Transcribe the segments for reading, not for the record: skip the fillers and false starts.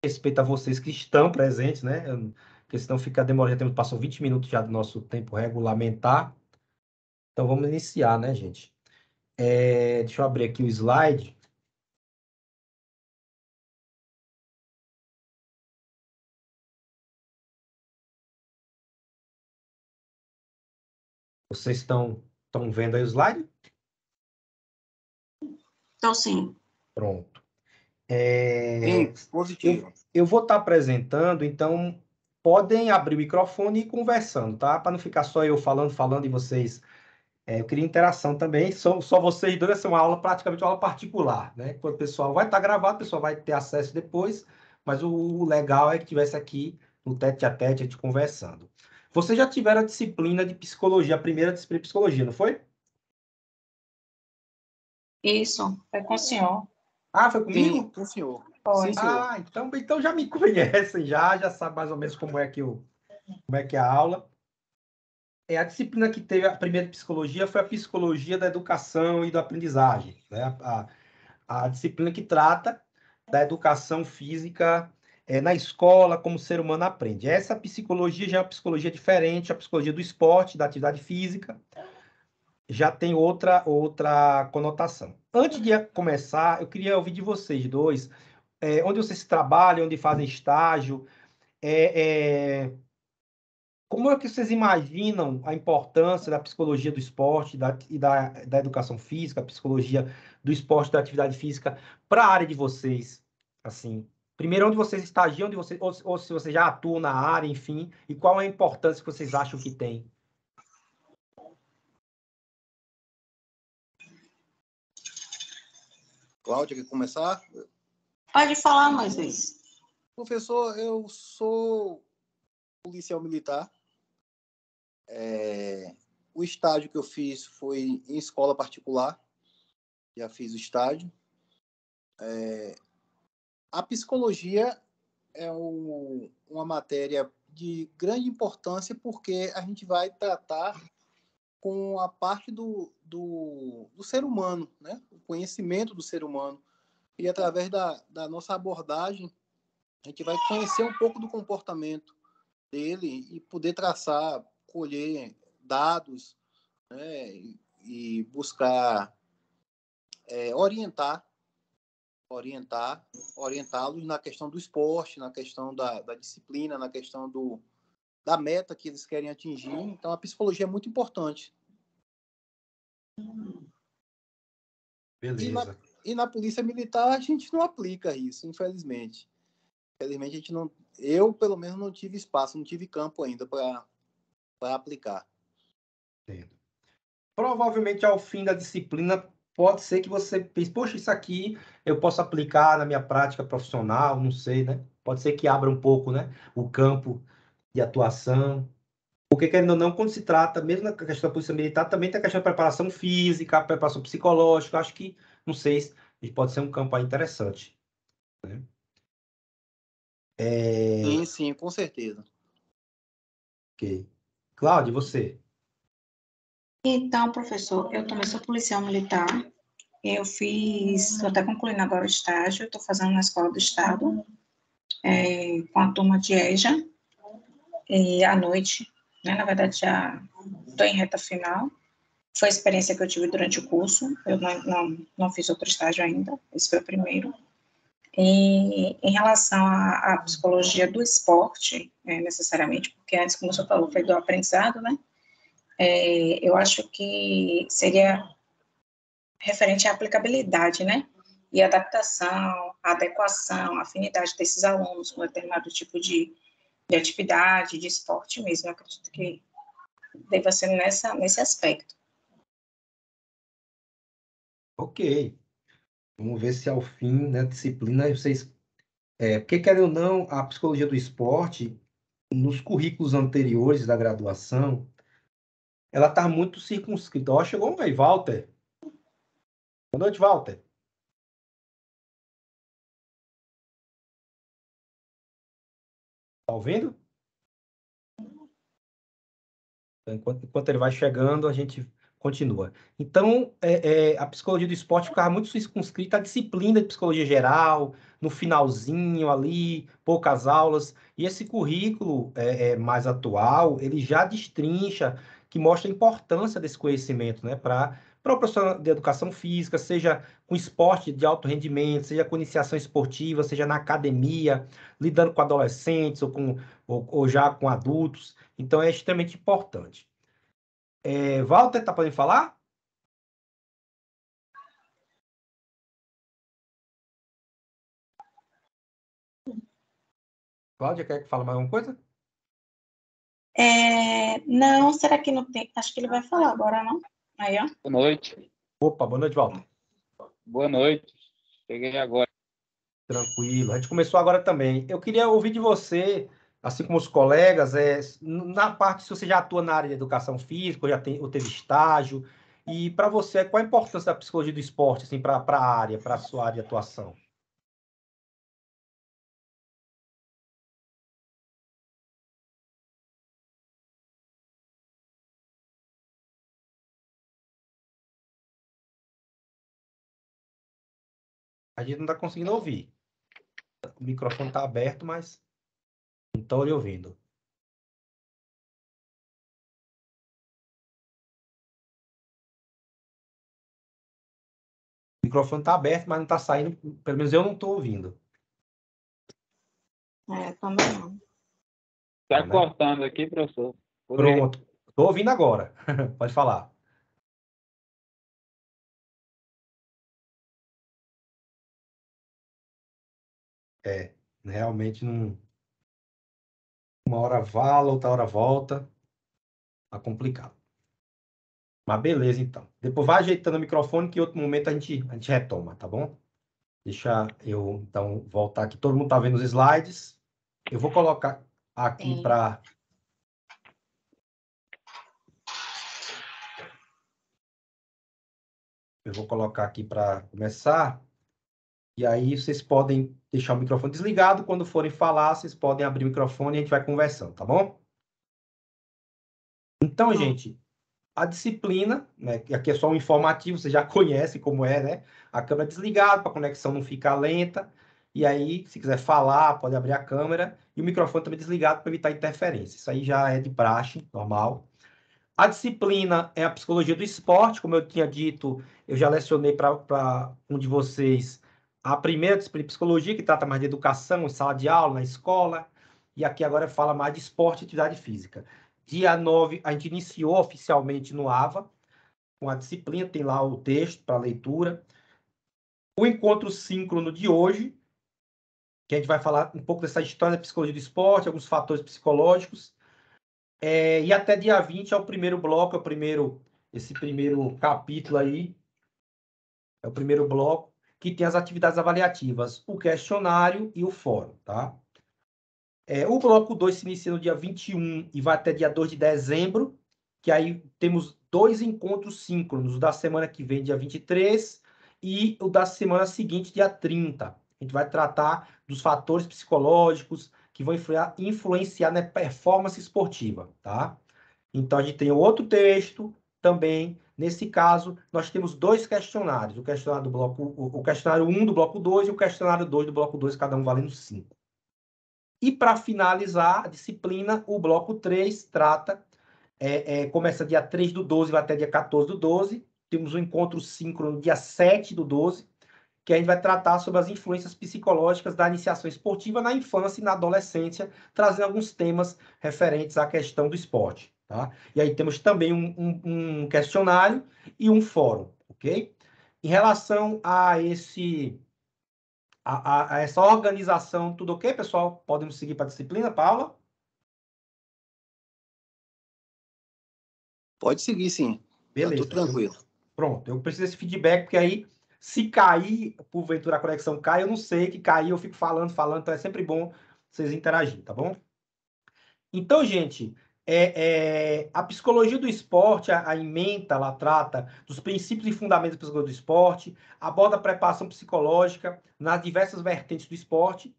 respeito a vocês que estão presentes, né? Porque senão fica demorando, passou 20 minutos já do nosso tempo regulamentar. Então, vamos iniciar, né, gente? Deixa eu abrir aqui o slide. Vocês estão vendo aí o slide? Então, sim. Pronto. Sim, positivo. Eu vou estar apresentando, então podem abrir o microfone e ir conversando, tá? Para não ficar só eu falando e vocês. Eu queria interação também. Só vocês dois, essa é uma aula, praticamente uma aula particular, né? O pessoal vai estar gravado, o pessoal vai ter acesso depois, mas o legal é que tivesse aqui no tete a tete, a gente conversando. Vocês já tiveram a disciplina de psicologia, a primeira disciplina de psicologia, não foi? Isso, foi com o senhor. Ah, foi comigo? Sim, com o senhor. Foi. Sim, senhor. Ah, então já me conhecem, já sabe mais ou menos como é que é a aula. A disciplina que teve a primeira de psicologia foi a psicologia da educação e da aprendizagem, né? A disciplina que trata da educação física na escola, como o ser humano aprende. Essa psicologia já é uma psicologia diferente, a psicologia do esporte, da atividade física, já tem outra conotação. Antes de começar, eu queria ouvir de vocês dois, onde vocês trabalham, onde fazem estágio, como é que vocês imaginam a importância da psicologia do esporte da educação física, a psicologia do esporte, da atividade física, para a área de vocês? Assim, primeiro, onde vocês estagiam, ou se vocês já atuam na área, enfim, e qual a importância que vocês acham que tem? Cláudia, quer começar? Pode falar, Moisés. Professor, eu sou policial militar. O estágio que eu fiz foi em escola particular. Já fiz o estágio. A psicologia é uma matéria de grande importância porque a gente vai tratar com a parte do ser humano, né? O conhecimento do ser humano. E através da nossa abordagem, a gente vai conhecer um pouco do comportamento dele e poder traçar, colher dados, né? E buscar orientá-los na questão do esporte, na questão da disciplina, na questão da meta que eles querem atingir. Então, a psicologia é muito importante. Beleza. E na polícia militar, a gente não aplica isso, infelizmente. Infelizmente, a gente não... Eu, pelo menos, não tive espaço, não tive campo ainda para aplicar. Entendo. Provavelmente, ao fim da disciplina, pode ser que você pense, poxa, isso aqui eu posso aplicar na minha prática profissional, não sei, né? Pode ser que abra um pouco, né, o campo de atuação. Porque, querendo ou não, quando se trata, mesmo na questão da polícia militar, também tem a questão da preparação física, preparação psicológica. Acho que, não sei, pode ser um campo aí interessante, né? Sim, com certeza. Ok. Cláudia, você? Então, professor, eu também sou policial militar. Estou até concluindo agora o estágio, estou fazendo na Escola do Estado, com a turma de EJA, e à noite, né, na verdade já estou em reta final. Foi a experiência que eu tive durante o curso, eu não fiz outro estágio ainda, esse foi o primeiro. E em relação à psicologia do esporte, necessariamente, porque antes, como o senhor falou, foi do aprendizado, né? Eu acho que seria referente à aplicabilidade, né? E adaptação, adequação, afinidade desses alunos com determinado tipo de atividade, de esporte mesmo. Eu acredito que deva ser nesse aspecto. Ok. Vamos ver se ao fim da disciplina vocês... porque, querendo ou não, a psicologia do esporte, nos currículos anteriores da graduação, ela está muito circunscrita. Ó, chegou um aí, Walter. Boa noite, Walter. Tá ouvindo? Enquanto ele vai chegando, a gente Continua. Então, a psicologia do esporte ficava muito circunscrita à disciplina de psicologia geral, no finalzinho ali, poucas aulas. E esse currículo mais atual, ele já destrincha, que mostra a importância desse conhecimento, né, para o profissional de educação física, seja com esporte de alto rendimento, seja com iniciação esportiva, seja na academia, lidando com adolescentes ou já com adultos. Então, é extremamente importante. Walter, tá podendo falar? Cláudia, quer que fale mais alguma coisa? Não, será que não tem? Acho que ele vai falar agora, não? Aí, ó. Boa noite. Opa, boa noite, Walter. Boa noite. Cheguei agora. Tranquilo. A gente começou agora também. Eu queria ouvir de você, assim como os colegas, na parte se você já atua na área de educação física, ou teve estágio, e para você, qual a importância da psicologia do esporte, assim, para a área, para a sua área de atuação? A gente não está conseguindo ouvir. O microfone está aberto, mas não estou lhe ouvindo. O microfone está aberto, mas não está saindo. Pelo menos eu não estou ouvindo. Também não. Está Né? cortando aqui, professor. Pronto. Estou ouvindo agora. Pode falar. Realmente não. Uma hora vala, outra hora volta. Tá complicado. Mas beleza, então. Depois vai ajeitando o microfone que em outro momento a gente retoma, tá bom? Deixa eu, então, voltar aqui. Todo mundo tá vendo os slides. Eu vou colocar aqui para... Eu vou colocar aqui para começar. E aí vocês podem deixar o microfone desligado. Quando forem falar, vocês podem abrir o microfone e a gente vai conversando, tá bom? Então, gente, a disciplina, né, que aqui é só um informativo, você já conhece como é, né? A câmera desligada para a conexão não ficar lenta. E aí, se quiser falar, pode abrir a câmera. E o microfone também desligado para evitar interferência. Isso aí já é de praxe, normal. A disciplina é a psicologia do esporte. Como eu tinha dito, eu já lecionei para um de vocês a primeira disciplina de psicologia, que trata mais de educação, em sala de aula, na escola. E aqui agora fala mais de esporte e atividade física. Dia 9, a gente iniciou oficialmente no AVA, com a disciplina, tem lá o texto para leitura. O encontro síncrono de hoje, que a gente vai falar um pouco dessa história da psicologia do esporte, alguns fatores psicológicos. E até dia 20 é o primeiro bloco, esse primeiro capítulo aí, é o primeiro bloco, que tem as atividades avaliativas, o questionário e o fórum, tá? O bloco 2 se inicia no dia 21 e vai até dia 2 de dezembro, que aí temos 2 encontros síncronos, o da semana que vem, dia 23, e o da semana seguinte, dia 30. A gente vai tratar dos fatores psicológicos que vão influenciar na performance esportiva, tá? Então, a gente tem outro texto também. Nesse caso, nós temos 2 questionários, o questionário 1 do bloco 2 e o questionário 2 do bloco 2, cada um valendo 5. E, para finalizar a disciplina, o bloco 3 trata, começa dia 3 do 12 vai até dia 14 do 12. Temos um encontro síncrono dia 7 do 12, que a gente vai tratar sobre as influências psicológicas da iniciação esportiva na infância e na adolescência, trazendo alguns temas referentes à questão do esporte. Tá? E aí temos também um questionário e um fórum, ok? Em relação a essa organização, tudo ok, pessoal? Podemos seguir para a disciplina, Paula? Pode seguir, sim. Beleza. Tá tudo tranquilo. Pronto, eu preciso desse feedback, porque aí, se cair, porventura a conexão cai, eu não sei que cair, eu fico falando, então é sempre bom vocês interagirem, tá bom? Então, gente, a psicologia do esporte, a ementa, ela trata dos princípios e fundamentos da psicologia do esporte, aborda a preparação psicológica nas diversas vertentes do esporte,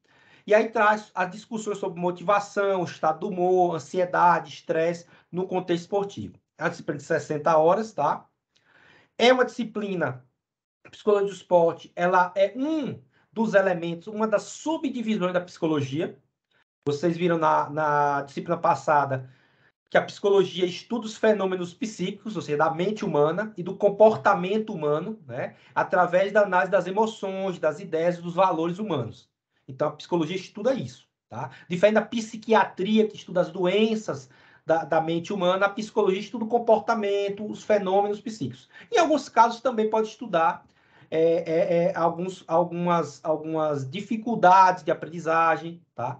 e aí traz as discussões sobre motivação, estado do humor, ansiedade, estresse no contexto esportivo. É uma disciplina de 60 horas, tá? É uma disciplina, a psicologia do esporte, ela é um dos elementos, uma das subdivisões da psicologia. Vocês viram na disciplina passada que a psicologia estuda os fenômenos psíquicos, ou seja, da mente humana e do comportamento humano, né, através da análise das emoções, das ideias e dos valores humanos. Então, a psicologia estuda isso. Tá? Diferente da psiquiatria, que estuda as doenças da mente humana, a psicologia estuda o comportamento, os fenômenos psíquicos. Em alguns casos, também pode estudar algumas dificuldades de aprendizagem, tá?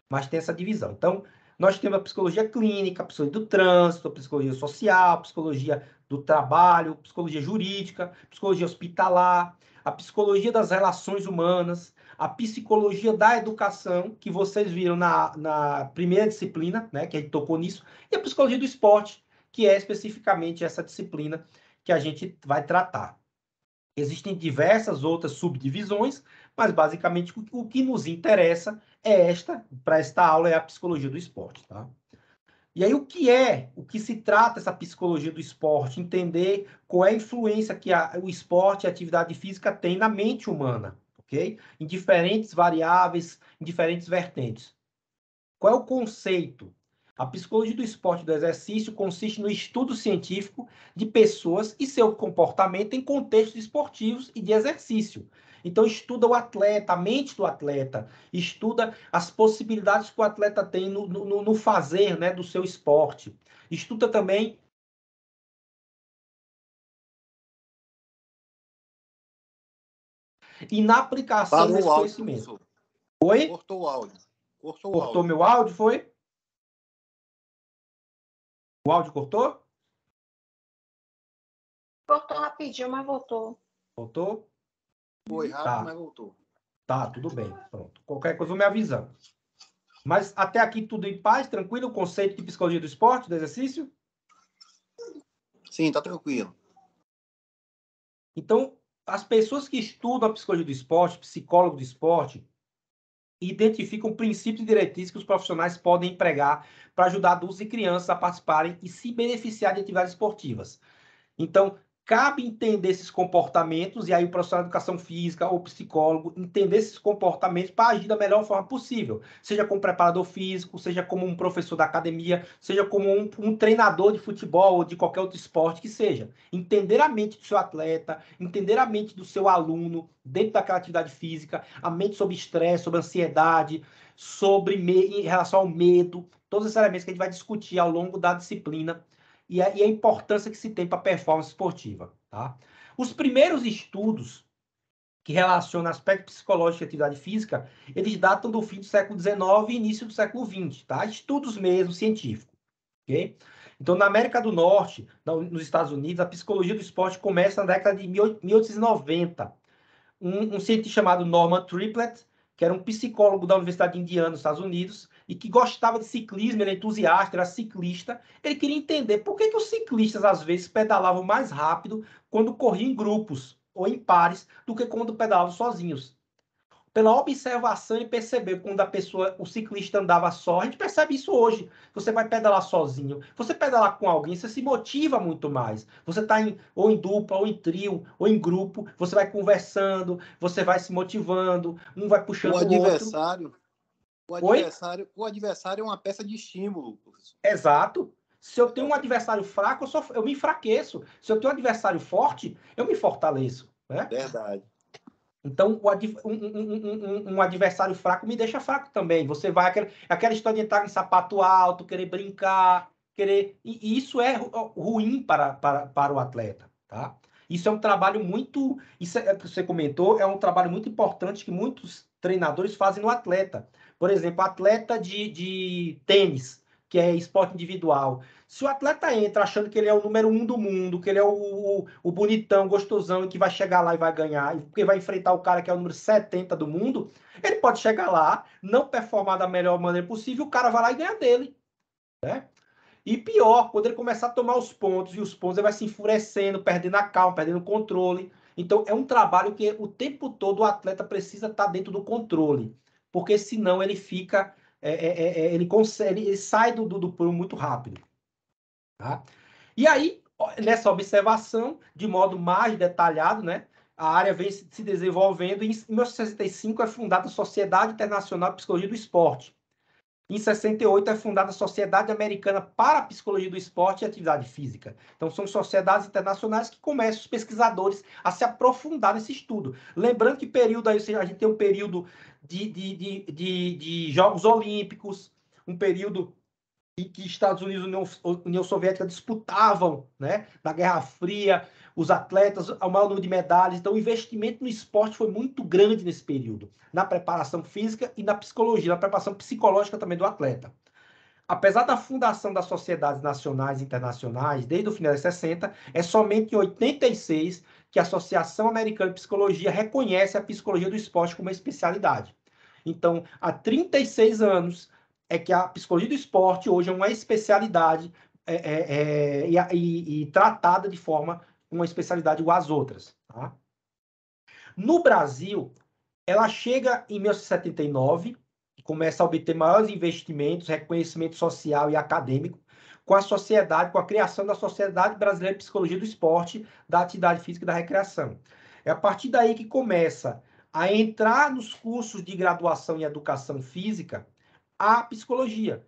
Mas tem essa divisão. Então, nós temos a psicologia clínica, a psicologia do trânsito, a psicologia social, a psicologia do trabalho, a psicologia jurídica, a psicologia hospitalar, a psicologia das relações humanas, a psicologia da educação, que vocês viram na primeira disciplina, né, que a gente tocou nisso, e a psicologia do esporte, que é especificamente essa disciplina que a gente vai tratar. Existem diversas outras subdivisões, mas basicamente o que nos interessa para esta aula, é a psicologia do esporte, tá? E aí, o que se trata essa psicologia do esporte? Entender qual é a influência que o esporte e a atividade física tem na mente humana, ok? Em diferentes variáveis, em diferentes vertentes. Qual é o conceito? A psicologia do esporte e do exercício consiste no estudo científico de pessoas e seu comportamento em contextos esportivos e de exercício. Então, estuda o atleta, a mente do atleta, estuda as possibilidades que o atleta tem no fazer, né, do seu esporte. Estuda também e na aplicação Parou desse o áudio, conhecimento. professor. Oi? Cortou o áudio. Cortou meu áudio, foi? O áudio cortou? Voltou rapidinho, mas voltou. Voltou? Foi rápido, Tá. mas voltou. Tá, tudo bem. Pronto. Qualquer coisa, vou me avisando. Mas até aqui tudo em paz, tranquilo? O conceito de psicologia do esporte, do exercício? Sim, tá tranquilo. Então, as pessoas que estudam a psicologia do esporte, psicólogo do esporte, identificam princípios e diretrizes que os profissionais podem empregar para ajudar adultos e crianças a participarem e se beneficiar de atividades esportivas. Então, cabe entender esses comportamentos, e aí o profissional de educação física ou psicólogo entender esses comportamentos para agir da melhor forma possível, seja como preparador físico, seja como um professor da academia, seja como um treinador de futebol ou de qualquer outro esporte que seja. Entender a mente do seu atleta, entender a mente do seu aluno dentro daquela atividade física, a mente sobre estresse, sobre ansiedade, em relação ao medo, todos esses elementos que a gente vai discutir ao longo da disciplina e a importância que se tem para a performance esportiva. Tá? Os primeiros estudos que relacionam aspecto psicológico e atividade física, eles datam do fim do século XIX e início do século XX, tá? Estudos mesmo científicos, ok? Então, na América do Norte, nos Estados Unidos, a psicologia do esporte começa na década de 1890. Um cientista chamado Norman Triplett, que era um psicólogo da Universidade de Indiana, nos Estados Unidos, e que gostava de ciclismo, ele era entusiasta, era ciclista. Ele queria entender por que os ciclistas, às vezes, pedalavam mais rápido quando corriam em grupos ou em pares do que quando pedalavam sozinhos. Pela observação e perceber quando o ciclista andava só, a gente percebe isso hoje. Você vai pedalar sozinho, você pedalar com alguém, você se motiva muito mais. Você está ou em dupla, ou em trio, ou em grupo, você vai conversando, você vai se motivando, um vai puxando o outro. Oi? O adversário é uma peça de estímulo, professor. Exato. Se eu tenho um adversário fraco, eu me enfraqueço. Se eu tenho um adversário forte, eu me fortaleço. Né? Verdade. Então, um adversário fraco me deixa fraco também. Você vai, aquela história de entrar em sapato alto, querer brincar, e isso é ruim para o atleta, tá? Isso é um trabalho muito, isso é, que você comentou, é um trabalho muito importante que muitos treinadores fazem no atleta. Por exemplo, atleta de tênis, que é esporte individual. Se o atleta entra achando que ele é o número 1 do mundo, que ele é o bonitão, gostosão, e que vai chegar lá e vai ganhar, porque vai enfrentar o cara que é o número 70 do mundo, ele pode chegar lá, não performar da melhor maneira possível, o cara vai lá e ganha dele. Né? E pior, quando ele começar a tomar os pontos, e os pontos ele vai se enfurecendo, perdendo a calma, perdendo o controle. Então, é um trabalho que o tempo todo o atleta precisa estar dentro do controle, porque senão ele fica, ele sai do prumo muito rápido. Tá? E aí, nessa observação, de modo mais detalhado, né, a área vem se desenvolvendo. Em 1965 é fundada a Sociedade Internacional de Psicologia do Esporte. Em 68 é fundada a Sociedade Americana para a Psicologia do Esporte e Atividade Física. Então, são sociedades internacionais que começam os pesquisadores a se aprofundar nesse estudo. Lembrando que período aí, a gente tem um período de Jogos Olímpicos, um período em que Estados Unidos e União Soviética disputavam, né, na Guerra Fria, os atletas, o maior número de medalhas. Então, o investimento no esporte foi muito grande nesse período, na preparação física e na psicologia, na preparação psicológica também do atleta. Apesar da fundação das sociedades nacionais e internacionais, desde o final dos 60, é somente em 86 que a Associação Americana de Psicologia reconhece a psicologia do esporte como uma especialidade. Então, há 36 anos é que a psicologia do esporte hoje é uma especialidade e tratada de forma, uma especialidade igual às outras. Tá? No Brasil, ela chega em 1979, começa a obter maiores investimentos, reconhecimento social e acadêmico, com a criação da Sociedade Brasileira de Psicologia do Esporte, da Atividade Física e da Recreação. É a partir daí que começa a entrar nos cursos de graduação em Educação Física a psicologia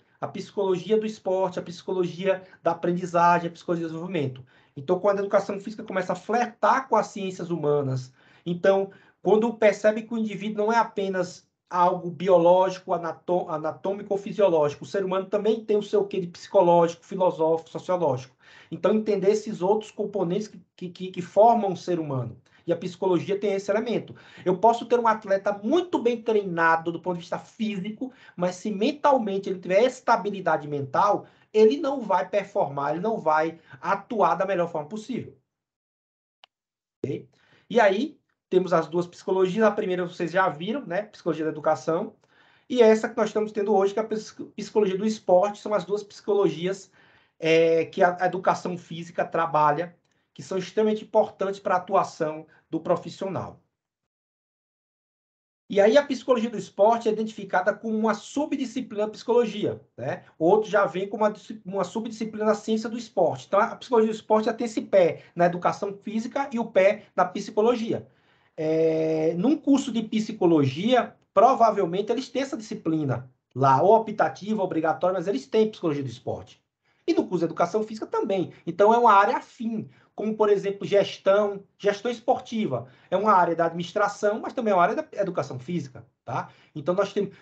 do esporte, a psicologia da aprendizagem, a psicologia do desenvolvimento. Então, quando a Educação Física começa a flertar com as ciências humanas, então, quando percebe que o indivíduo não é apenas algo biológico, anatômico ou fisiológico, o ser humano também tem o seu quê de psicológico, filosófico, sociológico. Então, entender esses outros componentes que formam o ser humano. E a psicologia tem esse elemento. Eu posso ter um atleta muito bem treinado do ponto de vista físico, mas se mentalmente ele tiver estabilidade mental, ele não vai performar, ele não vai atuar da melhor forma possível. Okay? E aí, temos as duas psicologias. A primeira vocês já viram, né? Psicologia da educação. E essa que nós estamos tendo hoje, que é a psicologia do esporte, são as duas psicologias que a educação física trabalha, que são extremamente importantes para a atuação do profissional. E aí a psicologia do esporte é identificada como uma subdisciplina da psicologia, né? Outros já vem como uma subdisciplina da ciência do esporte. Então, a psicologia do esporte já tem esse pé na educação física e o pé na psicologia. Num curso de psicologia, provavelmente eles têm essa disciplina lá, ou optativa, obrigatória, mas eles têm psicologia do esporte. E no curso de educação física também. Então, é uma área afim, como, por exemplo, gestão esportiva. É uma área da administração, mas também é uma área da educação física, tá? Então, nós temos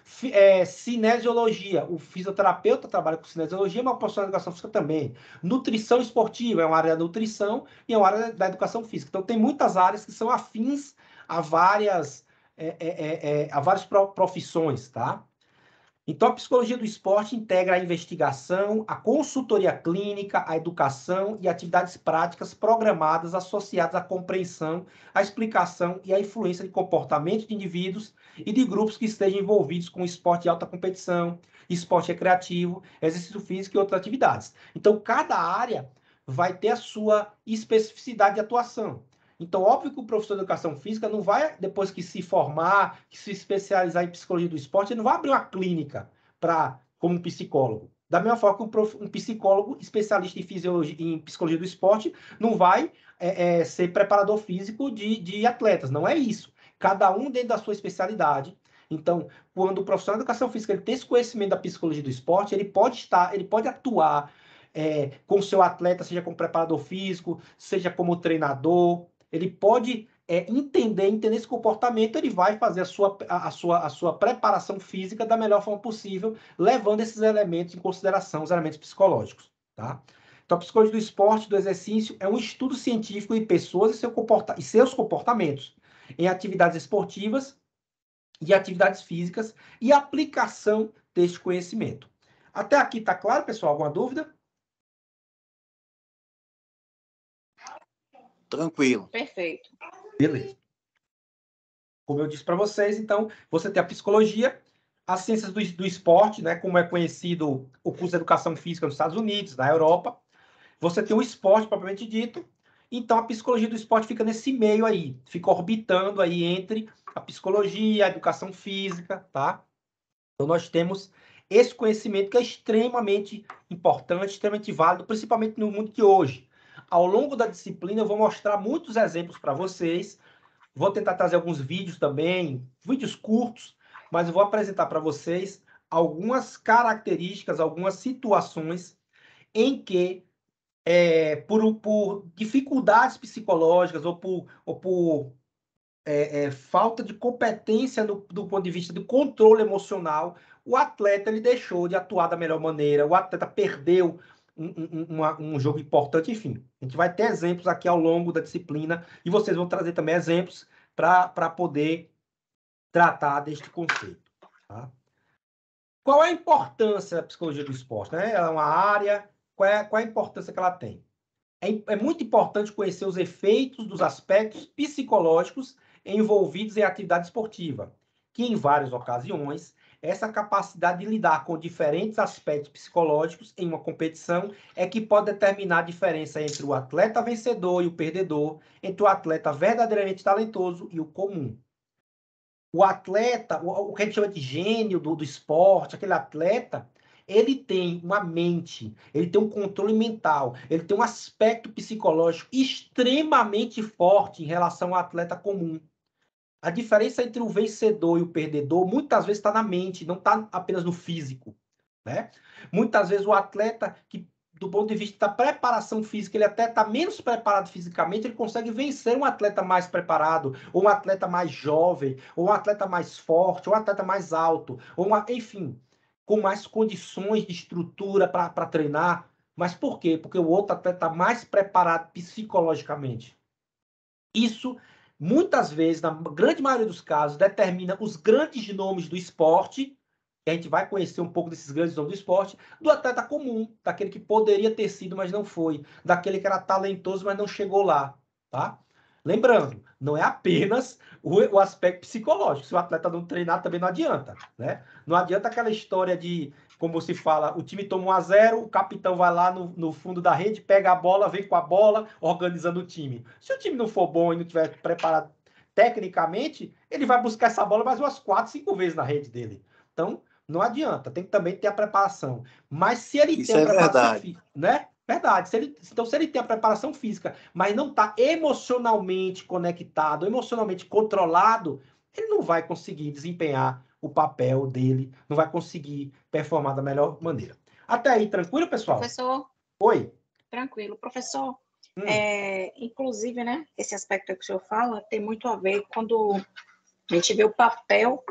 cinesiologia. O fisioterapeuta trabalha com cinesiologia, mas o profissional de educação física também. Nutrição esportiva é uma área da nutrição e é uma área da educação física. Então, tem muitas áreas que são afins a várias profissões, tá? Então, a psicologia do esporte integra a investigação, a consultoria clínica, a educação e atividades práticas programadas associadas à compreensão, à explicação e à influência de comportamento de indivíduos e de grupos que estejam envolvidos com esporte de alta competição, esporte recreativo, exercício físico e outras atividades. Então, cada área vai ter a sua especificidade de atuação. Então, óbvio que o professor de educação física não vai, depois que se formar, que se especializar em psicologia do esporte, ele não vai abrir uma clínica como um psicólogo. Da mesma forma que um psicólogo especialista em psicologia do esporte não vai ser preparador físico de atletas. Não é isso. Cada um dentro da sua especialidade. Então, quando o profissional de educação física ele tem esse conhecimento da psicologia do esporte, ele pode atuar com o seu atleta, seja como preparador físico, seja como treinador. Ele pode entender esse comportamento, ele vai fazer a sua preparação física da melhor forma possível, levando esses elementos em consideração, os elementos psicológicos. Tá? Então, a psicologia do esporte, do exercício, é um estudo científico de pessoas e seus comportamentos em atividades esportivas e atividades físicas e aplicação deste conhecimento. Até aqui está claro, pessoal? Alguma dúvida? Tranquilo. Perfeito. Beleza. Como eu disse para vocês, então, você tem a psicologia, as ciências do esporte, né, como é conhecido o curso de educação física nos Estados Unidos, na Europa. Você tem o esporte, propriamente dito. Então, a psicologia do esporte fica nesse meio aí, fica orbitando aí entre a psicologia, a educação física, tá? Então, nós temos esse conhecimento que é extremamente importante, extremamente válido, principalmente no mundo de hoje. Ao longo da disciplina, eu vou mostrar muitos exemplos para vocês. Vou tentar trazer alguns vídeos também, vídeos curtos, mas eu vou apresentar para vocês algumas características, algumas situações em que, por dificuldades psicológicas ou por falta de competência do ponto de vista do controle emocional, o atleta ele deixou de atuar da melhor maneira, o atleta perdeu um jogo importante, enfim. A gente vai ter exemplos aqui ao longo da disciplina e vocês vão trazer também exemplos para poder tratar deste conceito. Tá? Qual é a importância da psicologia do esporte? Né? Ela é uma área, qual é a importância que ela tem? É muito importante conhecer os efeitos dos aspectos psicológicos envolvidos em atividade esportiva, que em várias ocasiões essa capacidade de lidar com diferentes aspectos psicológicos em uma competição é que pode determinar a diferença entre o atleta vencedor e o perdedor, entre o atleta verdadeiramente talentoso e o comum. O atleta, o que a gente chama de gênio do esporte, aquele atleta, ele tem uma mente, ele tem um controle mental, ele tem um aspecto psicológico extremamente forte em relação ao atleta comum. A diferença entre o vencedor e o perdedor muitas vezes está na mente, não está apenas no físico, né? Muitas vezes o atleta que, do ponto de vista da preparação física, ele até está menos preparado fisicamente, ele consegue vencer um atleta mais preparado, ou um atleta mais jovem, ou um atleta mais forte, ou um atleta mais alto, enfim, com mais condições de estrutura para treinar. Mas por quê? Porque o outro atleta está mais preparado psicologicamente. Isso, muitas vezes, na grande maioria dos casos, determina os grandes nomes do esporte, que a gente vai conhecer um pouco desses grandes nomes do esporte, do atleta comum, daquele que poderia ter sido, mas não foi, daquele que era talentoso, mas não chegou lá, tá? Lembrando, não é apenas o aspecto psicológico. Se o atleta não treinar, também não adianta, né? Não adianta aquela história de, como se fala, o time toma 1-0, o capitão vai lá no fundo da rede, pega a bola, vem com a bola, organizando o time. Se o time não for bom e não estiver preparado tecnicamente, ele vai buscar essa bola mais umas 4, 5 vezes na rede dele. Então, não adianta, tem que também ter a preparação. Mas se ele tem a preparação física, né? Verdade. Então, se ele tem a preparação física, mas não está emocionalmente conectado, emocionalmente controlado, ele não vai conseguir desempenhar o papel dele, não vai conseguir performar da melhor maneira. Até aí, tranquilo, pessoal? Professor? Oi. Tranquilo. Professor, inclusive, né, esse aspecto que o senhor fala tem muito a ver quando a gente vê o papel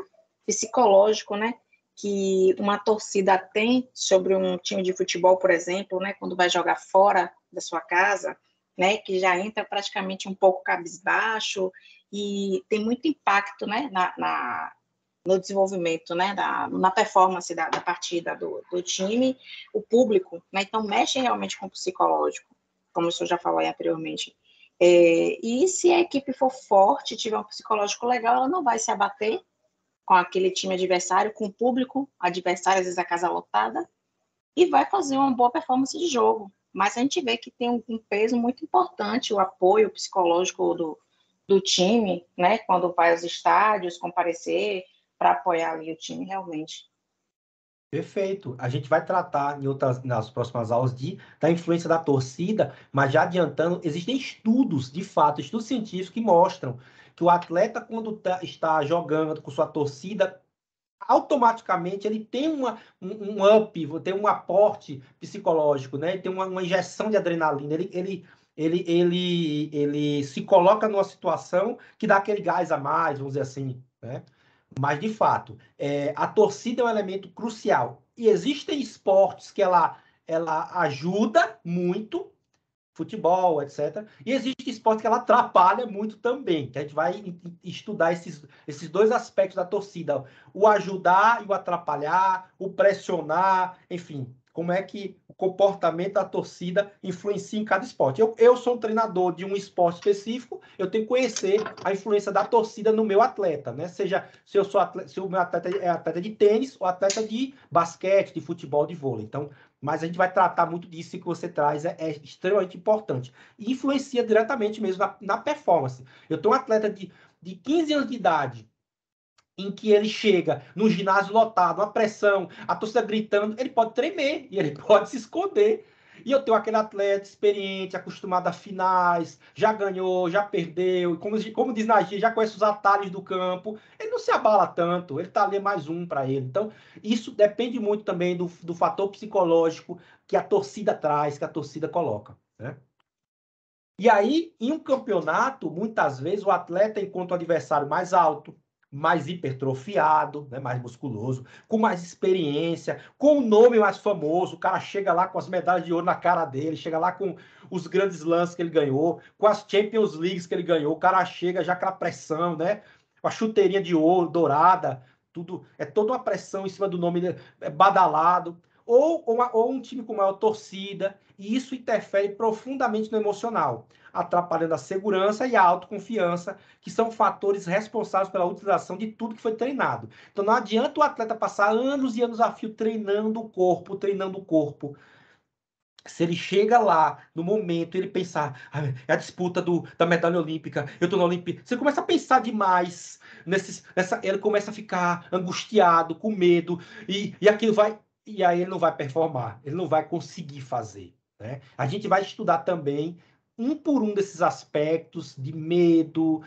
psicológico, né, que uma torcida tem sobre um time de futebol, por exemplo, né, quando vai jogar fora da sua casa, né, que já entra praticamente um pouco cabisbaixo e tem muito impacto, né, no desenvolvimento, né, na performance da partida do time, o público, né, então mexe realmente com o psicológico, como o senhor já falou aí anteriormente. E se a equipe for forte, tiver um psicológico legal, ela não vai se abater com aquele time adversário, com o público adversário, às vezes a casa lotada, e vai fazer uma boa performance de jogo. Mas a gente vê que tem um peso muito importante, o apoio psicológico do time, né, quando vai aos estádios, comparecer para apoiar ali o time, realmente. Perfeito. A gente vai tratar nas próximas aulas da influência da torcida, mas já adiantando, existem estudos, de fato, estudos científicos que mostram que o atleta, quando está jogando com sua torcida, automaticamente ele tem um up, tem um aporte psicológico, né? Ele tem uma injeção de adrenalina, ele se coloca numa situação que dá aquele gás a mais, vamos dizer assim, né? Mas, de fato, a torcida é um elemento crucial. E existem esportes que ela ajuda muito, futebol, etc. E existe esporte que ela atrapalha muito também, que a gente vai estudar esses dois aspectos da torcida. O ajudar e o atrapalhar, o pressionar, enfim, como é que o comportamento da torcida influencia em cada esporte. Eu sou um treinador de um esporte específico, eu tenho que conhecer a influência da torcida no meu atleta, né? Seja se o meu atleta é atleta de tênis ou atleta de basquete, de futebol, de vôlei. Então, mas a gente vai tratar muito disso, e que você traz é extremamente importante. E influencia diretamente mesmo na performance. Eu tenho um atleta de 15 anos de idade, em que ele chega no ginásio lotado, uma pressão, a torcida gritando, ele pode tremer e ele pode se esconder. E eu tenho aquele atleta experiente, acostumado a finais, já ganhou, já perdeu, como diz na gíria, já conhece os atalhos do campo, ele não se abala tanto, ele tá ali mais um para ele. Então, isso depende muito também do fator psicológico que a torcida traz, que a torcida coloca, né? E aí, em um campeonato, muitas vezes o atleta encontra o adversário mais alto, mais hipertrofiado, né, mais musculoso, com mais experiência, com um nome mais famoso. O cara chega lá com as medalhas de ouro na cara dele, chega lá com os grandes lances que ele ganhou, com as Champions Leagues que ele ganhou. O cara chega já com a pressão, né? Com a chuteirinha de ouro, dourada, tudo. É toda uma pressão em cima do nome badalado. Ou um time com maior torcida, e isso interfere profundamente no emocional, atrapalhando a segurança e a autoconfiança, que são fatores responsáveis pela utilização de tudo que foi treinado. Então não adianta o atleta passar anos e anos a fio treinando o corpo. Se ele chega lá, no momento, ele pensar, é a disputa da medalha olímpica, eu tô na Olimpíada. Você começa a pensar demais, ele começa a ficar angustiado, com medo, e aquilo vai. E aí ele não vai performar, ele não vai conseguir fazer, né? A gente vai estudar também um por um desses aspectos de medo,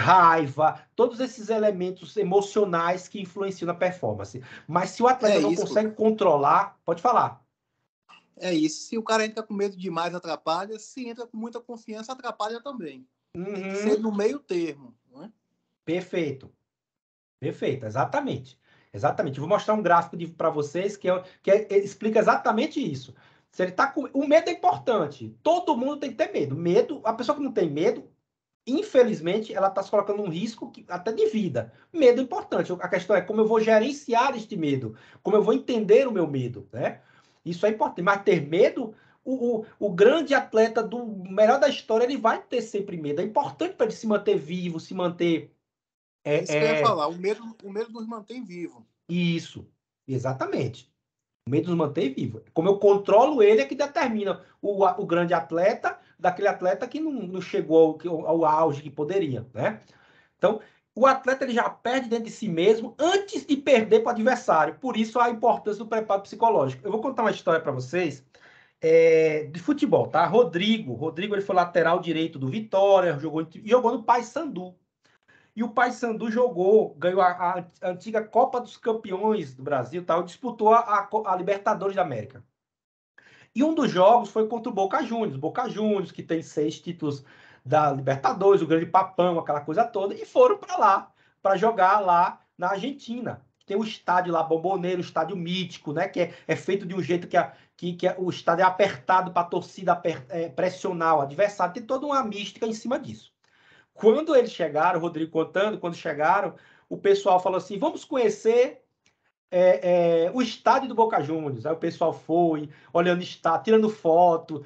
raiva, todos esses elementos emocionais que influenciam na performance. Mas se o atleta não consegue controlar, pode falar. É isso. Se o cara entra com medo demais, atrapalha. Se entra com muita confiança, atrapalha também. Tem que ser no meio termo, não é? Perfeito. Perfeito, exatamente. Exatamente. Vou mostrar um gráfico para vocês que explica exatamente isso. Se ele tá com... O medo é importante. Todo mundo tem que ter medo. Medo, a pessoa que não tem medo, infelizmente, ela está se colocando um risco até de vida. Medo é importante. A questão é como eu vou gerenciar este medo, como eu vou entender o meu medo, né? Isso é importante. Mas ter medo, o grande atleta do melhor da história, ele vai ter sempre medo. É importante para ele se manter vivo, se manter... Isso que eu ia falar. O medo nos mantém vivo. Isso, exatamente. O medo nos mantém vivo. Como eu controlo ele é que determina o grande atleta daquele atleta que não chegou ao auge que poderia, né? Então, o atleta ele já perde dentro de si mesmo antes de perder para o adversário. Por isso, a importância do preparo psicológico. Eu vou contar uma história para vocês de futebol, tá? Rodrigo ele foi lateral direito do Vitória, jogou no Paysandu. E o Paysandu ganhou a antiga Copa dos Campeões do Brasil, tal, disputou a Libertadores da América. E um dos jogos foi contra o Boca Juniors. Boca Juniors, que tem 6 títulos da Libertadores, o Grande Papão, aquela coisa toda, e foram para lá, para jogar lá na Argentina. Tem o estádio lá, Bombonera, o estádio mítico, né? Que é feito de um jeito que o estádio é apertado para a torcida pressionar o adversário. Tem toda uma mística em cima disso. Quando eles chegaram, o Rodrigo contando, quando chegaram, o pessoal falou assim, vamos conhecer o estádio do Boca Juniors. Aí o pessoal foi, olhando estádio, tirando foto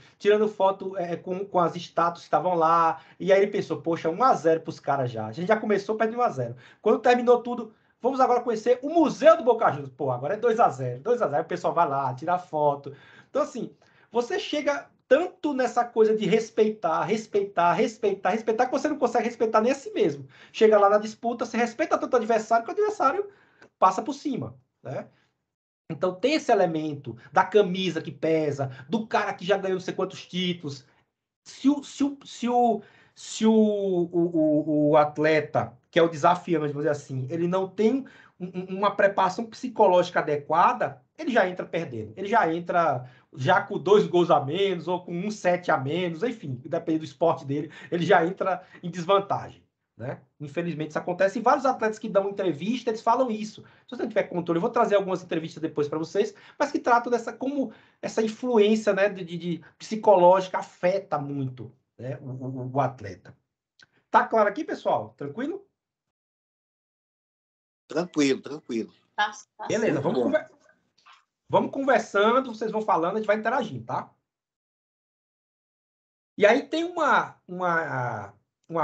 com as estátuas que estavam lá. E aí ele pensou, poxa, 1-0 para os caras já. A gente já começou perdendo 1-0. Quando terminou tudo, vamos agora conhecer o Museu do Boca Juniors. Pô, agora é 2-0. 2-0, o pessoal vai lá, tira foto. Então, assim, você chega tanto nessa coisa de respeitar, que você não consegue respeitar nem a si mesmo. Chega lá na disputa, você respeita tanto o adversário que o adversário passa por cima, né? Então tem esse elemento da camisa que pesa, do cara que já ganhou não sei quantos títulos. Se o atleta, que é o desafiante, vamos dizer assim, ele não tem uma preparação psicológica adequada, ele já entra perdendo. Ele já entra já com 2 gols a menos, ou com 1-7 a menos, enfim, depende do esporte dele, ele já entra em desvantagem, né? Infelizmente isso acontece. E vários atletas que dão entrevista, eles falam isso. Se você não tiver controle, eu vou trazer algumas entrevistas depois para vocês, mas que tratam como essa influência, né, de psicológica afeta muito, né, o atleta. Tá claro aqui, pessoal? Tranquilo? Tranquilo. Tá Beleza, vamos conversando, vocês vão falando, a gente vai interagindo, tá? E aí tem uma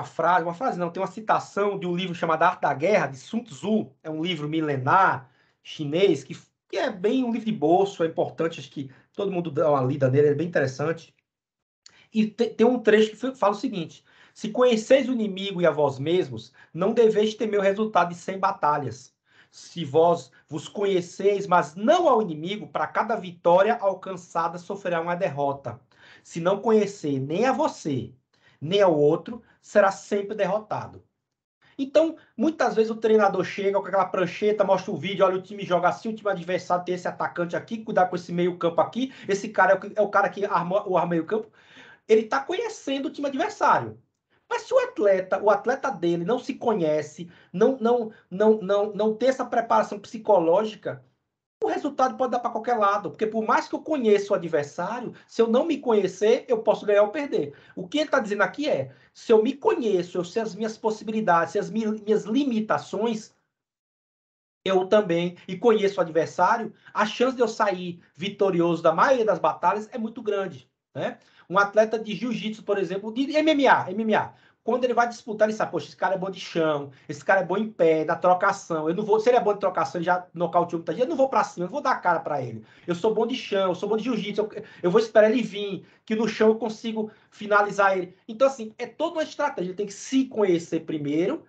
frase não, tem uma citação de um livro chamado Arte da Guerra, de Sun Tzu, é um livro milenar chinês, que é bem um livro de bolso, é importante, acho que todo mundo dá uma lida nele, é bem interessante. E tem um trecho que fala o seguinte, se conheceis o inimigo e a vós mesmos, não deveis temer o resultado de 100 batalhas. se vós vos conheceis, mas não ao inimigo, para cada vitória alcançada sofrerá uma derrota. Se não conhecer nem a você, nem ao outro, será sempre derrotado. Então, muitas vezes o treinador chega com aquela prancheta, mostra o vídeo, olha, o time joga assim, o time adversário tem esse atacante aqui, cuidar com esse meio campo aqui, esse cara é o cara que arma o meio campo. Ele está conhecendo o time adversário. Mas se o atleta dele não se conhece, não tem essa preparação psicológica, o resultado pode dar para qualquer lado. Porque por mais que eu conheça o adversário, se eu não me conhecer, eu posso ganhar ou perder. O que ele está dizendo aqui é, se eu me conheço, eu sei as minhas possibilidades, sei as minhas limitações, eu também, e conheço o adversário, a chance de eu sair vitorioso da maioria das batalhas é muito grande, né? Um atleta de jiu-jitsu, por exemplo, de MMA, quando ele vai disputar, ele sabe, poxa, esse cara é bom de chão, esse cara é bom em pé, na trocação, eu não vou, se ele é bom de trocação, ele já nocauteou muita gente, eu não vou pra cima, eu não vou dar a cara pra ele. Eu sou bom de chão, eu sou bom de jiu-jitsu, eu vou esperar ele vir, que no chão eu consigo finalizar ele. Então, assim, é toda uma estratégia, ele tem que se conhecer primeiro,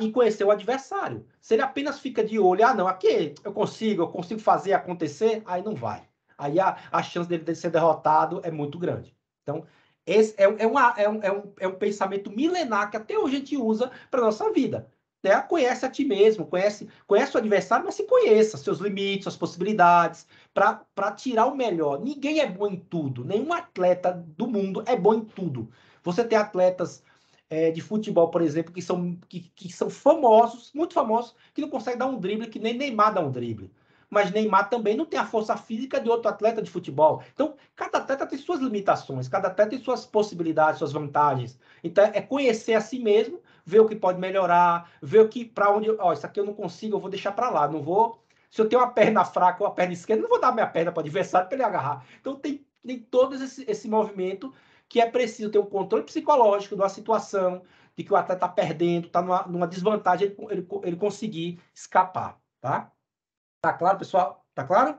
e conhecer o adversário. Se ele apenas fica de olho, não, aqui eu consigo fazer acontecer, aí não vai. Aí a chance dele de ser derrotado é muito grande. Então, esse é um pensamento milenar que até hoje a gente usa para a nossa vida. Né? Conhece a ti mesmo, conhece o adversário, mas se conheça seus limites, suas possibilidades, para tirar o melhor. Ninguém é bom em tudo. Nenhum atleta do mundo é bom em tudo. Você tem atletas de futebol, por exemplo, que são famosos, muito famosos, que não conseguem dar um drible, que nem Neymar dá um drible. Mas Neymar também não tem a força física de outro atleta de futebol. Então, cada atleta tem suas limitações, cada atleta tem suas possibilidades, suas vantagens. Então, é conhecer a si mesmo, ver o que pode melhorar, ver o que, para onde, isso aqui eu não consigo, eu vou deixar para lá, não vou. Se eu tenho uma perna fraca ou uma perna esquerda, não vou dar minha perna para o adversário para ele agarrar. Então, tem todo esse movimento que é preciso ter um controle psicológico de uma situação, de que o atleta está perdendo, está numa desvantagem, ele conseguir escapar, tá? Tá claro, pessoal? Tá claro?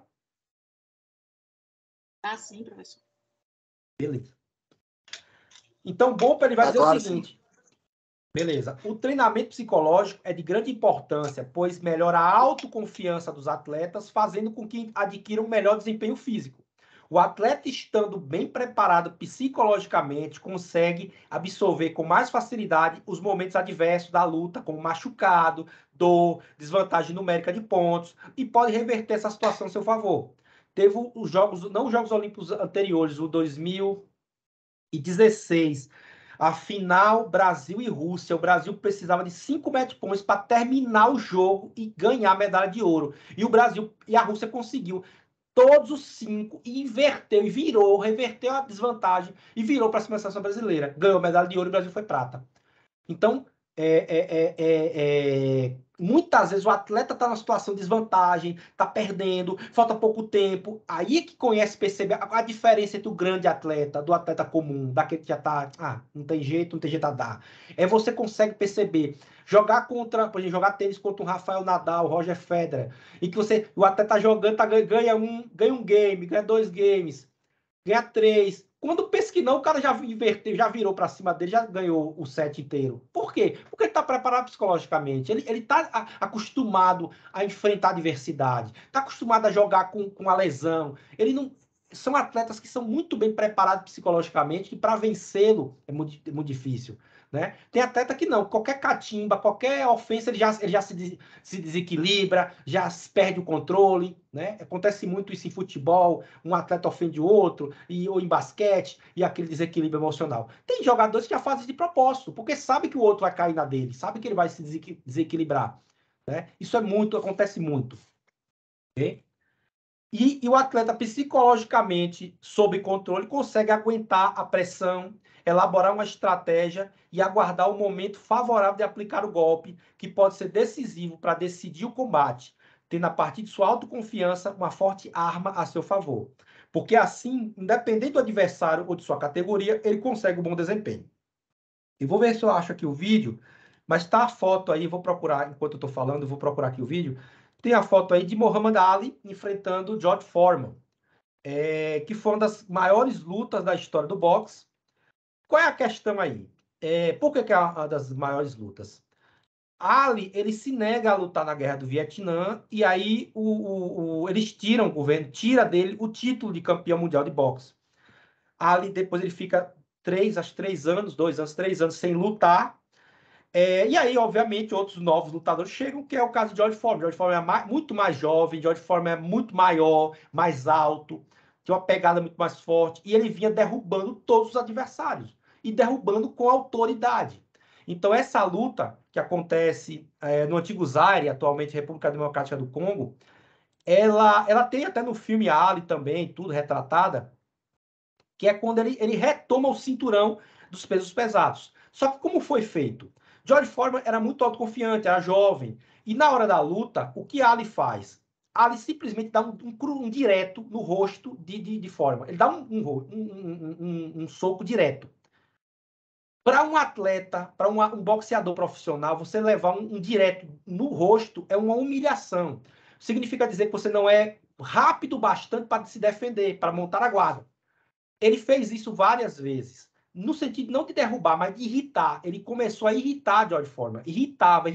Tá sim, professor. Beleza. Então, Bompa, ele vai dizer claro, o seguinte. Sim. Beleza. O treinamento psicológico é de grande importância, pois melhora a autoconfiança dos atletas, fazendo com que adquiram um melhor desempenho físico. O atleta, estando bem preparado psicologicamente, consegue absorver com mais facilidade os momentos adversos da luta, como machucado, dor, desvantagem numérica de pontos, e pode reverter essa situação a seu favor. Teve os Jogos, não os Jogos Olímpicos anteriores, o 2016, a final Brasil e Rússia. O Brasil precisava de 5 match points para terminar o jogo e ganhar a medalha de ouro. E o Brasil e a Rússia conseguiu todos os 5 e inverteu, reverteu a desvantagem e virou para cima da seleção brasileira. Ganhou a medalha de ouro e o Brasil foi prata. Então, muitas vezes o atleta está numa situação de desvantagem, está perdendo, falta pouco tempo. Aí é que percebe a diferença entre o grande atleta, do atleta comum, daquele que já está, não tem jeito a dar. Você consegue perceber, jogar contra, por exemplo, jogar tênis contra o Rafael Nadal, o Roger Federer, e que o atleta jogando, ganha um game, ganha 2 games, ganha 3. Quando pensa que não, o cara já inverteu, já virou para cima dele, já ganhou o set inteiro. Por quê? Porque ele está preparado psicologicamente. Ele está acostumado a enfrentar a adversidade. Está acostumado a jogar com a lesão. Ele não... São atletas que são muito bem preparados psicologicamente e para vencê-lo é muito difícil. Né? Tem atleta que não, qualquer catimba, qualquer ofensa, ele já se desequilibra, já perde o controle. Né? Acontece muito isso em futebol, um atleta ofende o outro, ou em basquete, e aquele desequilíbrio emocional. Tem jogadores que já fazem de propósito, porque sabe que o outro vai cair na dele, sabe que ele vai se desequilibrar. Né? Isso acontece muito. Okay? E o atleta psicologicamente sob controle consegue aguentar a pressão, elaborar uma estratégia e aguardar o momento favorável de aplicar o golpe, que pode ser decisivo para decidir o combate, tendo a partir de sua autoconfiança uma forte arma a seu favor. Porque assim, independente do adversário ou de sua categoria, ele consegue um bom desempenho. E vou ver se eu acho aqui o vídeo, mas está a foto aí, vou procurar, enquanto eu estou falando, eu vou procurar aqui o vídeo. Tem a foto aí de Muhammad Ali enfrentando George Foreman, que foi uma das maiores lutas da história do boxe. Qual é a questão aí? Por que é uma das maiores lutas? Ali, ele se nega a lutar na Guerra do Vietnã, e aí eles tiram, o governo tira dele o título de campeão mundial de boxe. Ali, depois ele fica 3 anos, 2 anos, 3 anos sem lutar. E aí, obviamente, outros novos lutadores chegam, que é o caso de George Foreman. George Foreman é muito mais jovem, George Foreman é muito maior, mais alto, tem uma pegada muito mais forte, e ele vinha derrubando todos os adversários, e derrubando com autoridade. Então, essa luta que acontece no antigo Zaire, atualmente República Democrática do Congo, ela tem até no filme Ali também, tudo retratada, que é quando ele retoma o cinturão dos pesos pesados. Só que como foi feito? George Foreman era muito autoconfiante, era jovem. E na hora da luta, o que Ali faz? Ali simplesmente dá um direto no rosto de Foreman. Ele dá um soco direto. Para um atleta, para um boxeador profissional, você levar um direto no rosto é uma humilhação. Significa dizer que você não é rápido bastante para se defender, para montar a guarda. Ele fez isso várias vezes, no sentido não de derrubar, mas de irritar. Ele começou a irritar George Foreman. Irritava.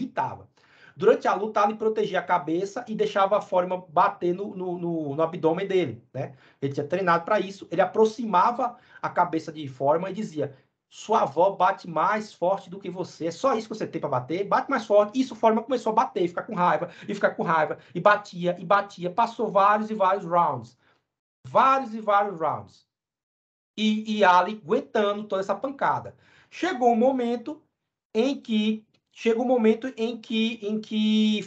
Durante a luta, ele protegia a cabeça e deixava a Foreman bater no abdômen dele, né? Ele tinha treinado para isso. Ele aproximava a cabeça de Foreman e dizia: sua avó bate mais forte do que você. É só isso que você tem para bater? Bate mais forte. Isso, Foreman começou a bater, ficar com raiva, e batia. Passou vários e vários rounds. E Ali aguentando toda essa pancada. Chegou um momento em que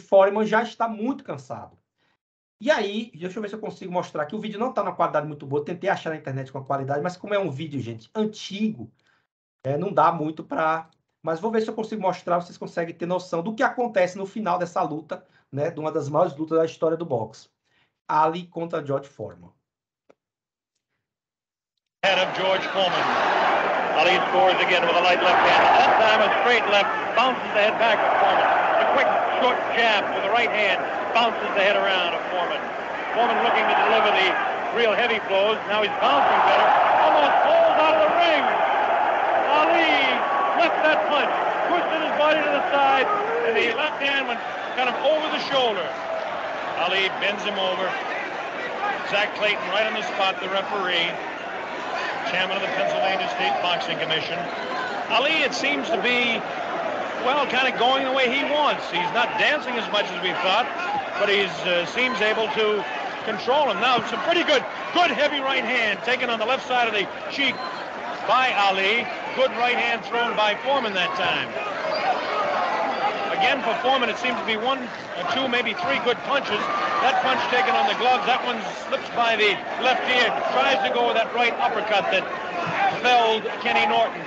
Foreman já está muito cansado. E aí, deixa eu ver se eu consigo mostrar aqui. O vídeo não está na qualidade muito boa. Eu tentei achar na internet com a qualidade, mas como é um vídeo, gente, antigo, não dá muito para... Mas vou ver se eu consigo mostrar, vocês conseguem ter noção do que acontece no final dessa luta, né, de uma das maiores lutas da história do boxe. Ali contra George Foreman. Head of George Foreman. Ali scores again with a light left hand. That time a straight left, bounces the head back of Foreman. A quick short jab with the right hand, bounces the head around of Foreman. Foreman looking to deliver the real heavy blows. Now he's bouncing better. Almost falls out of the ring. Ali left that punch, twisted his body to the side, and the left hand went kind of over the shoulder. Ali bends him over. Zach Clayton right on the spot, the referee. Chairman of the Pennsylvania State Boxing Commission. Ali, it seems to be, well, kind of going the way he wants. He's not dancing as much as we thought, but he seems able to control him. Now, some pretty good heavy right hand taken on the left side of the cheek by Ali. Good right hand thrown by Foreman that time. Again, for Foreman, it seems to be 1, 2, maybe 3 good punches. That punch taken on the gloves, that one slips by the left ear, tries to go with that right uppercut that felled Kenny Norton.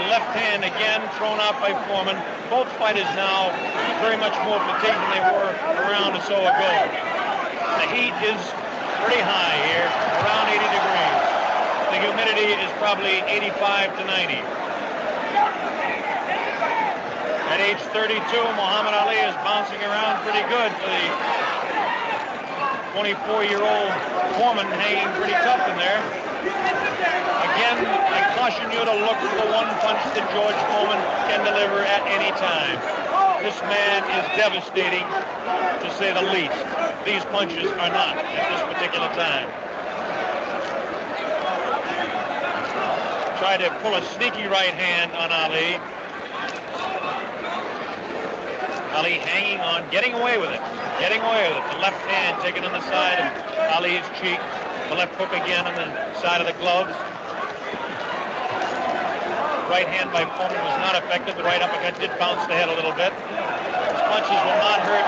The left hand again thrown out by Foreman. Both fighters now very much more fatigued than they were a round or so ago. The heat is pretty high here, around 80 degrees. The humidity is probably 85 to 90. At age 32, Muhammad Ali is bouncing around pretty good for the 24-year-old Foreman, hanging pretty tough in there. Again, I caution you to look for the one punch that George Foreman can deliver at any time. This man is devastating, to say the least. These punches are not at this particular time. Tried to pull a sneaky right hand on Ali. Ali hanging on, getting away with it. The left hand taken on the side of Ali's cheek. The left hook again on the side of the gloves. Right hand by Foreman was not effective. The right uppercut did bounce the head a little bit. His punches will not hurt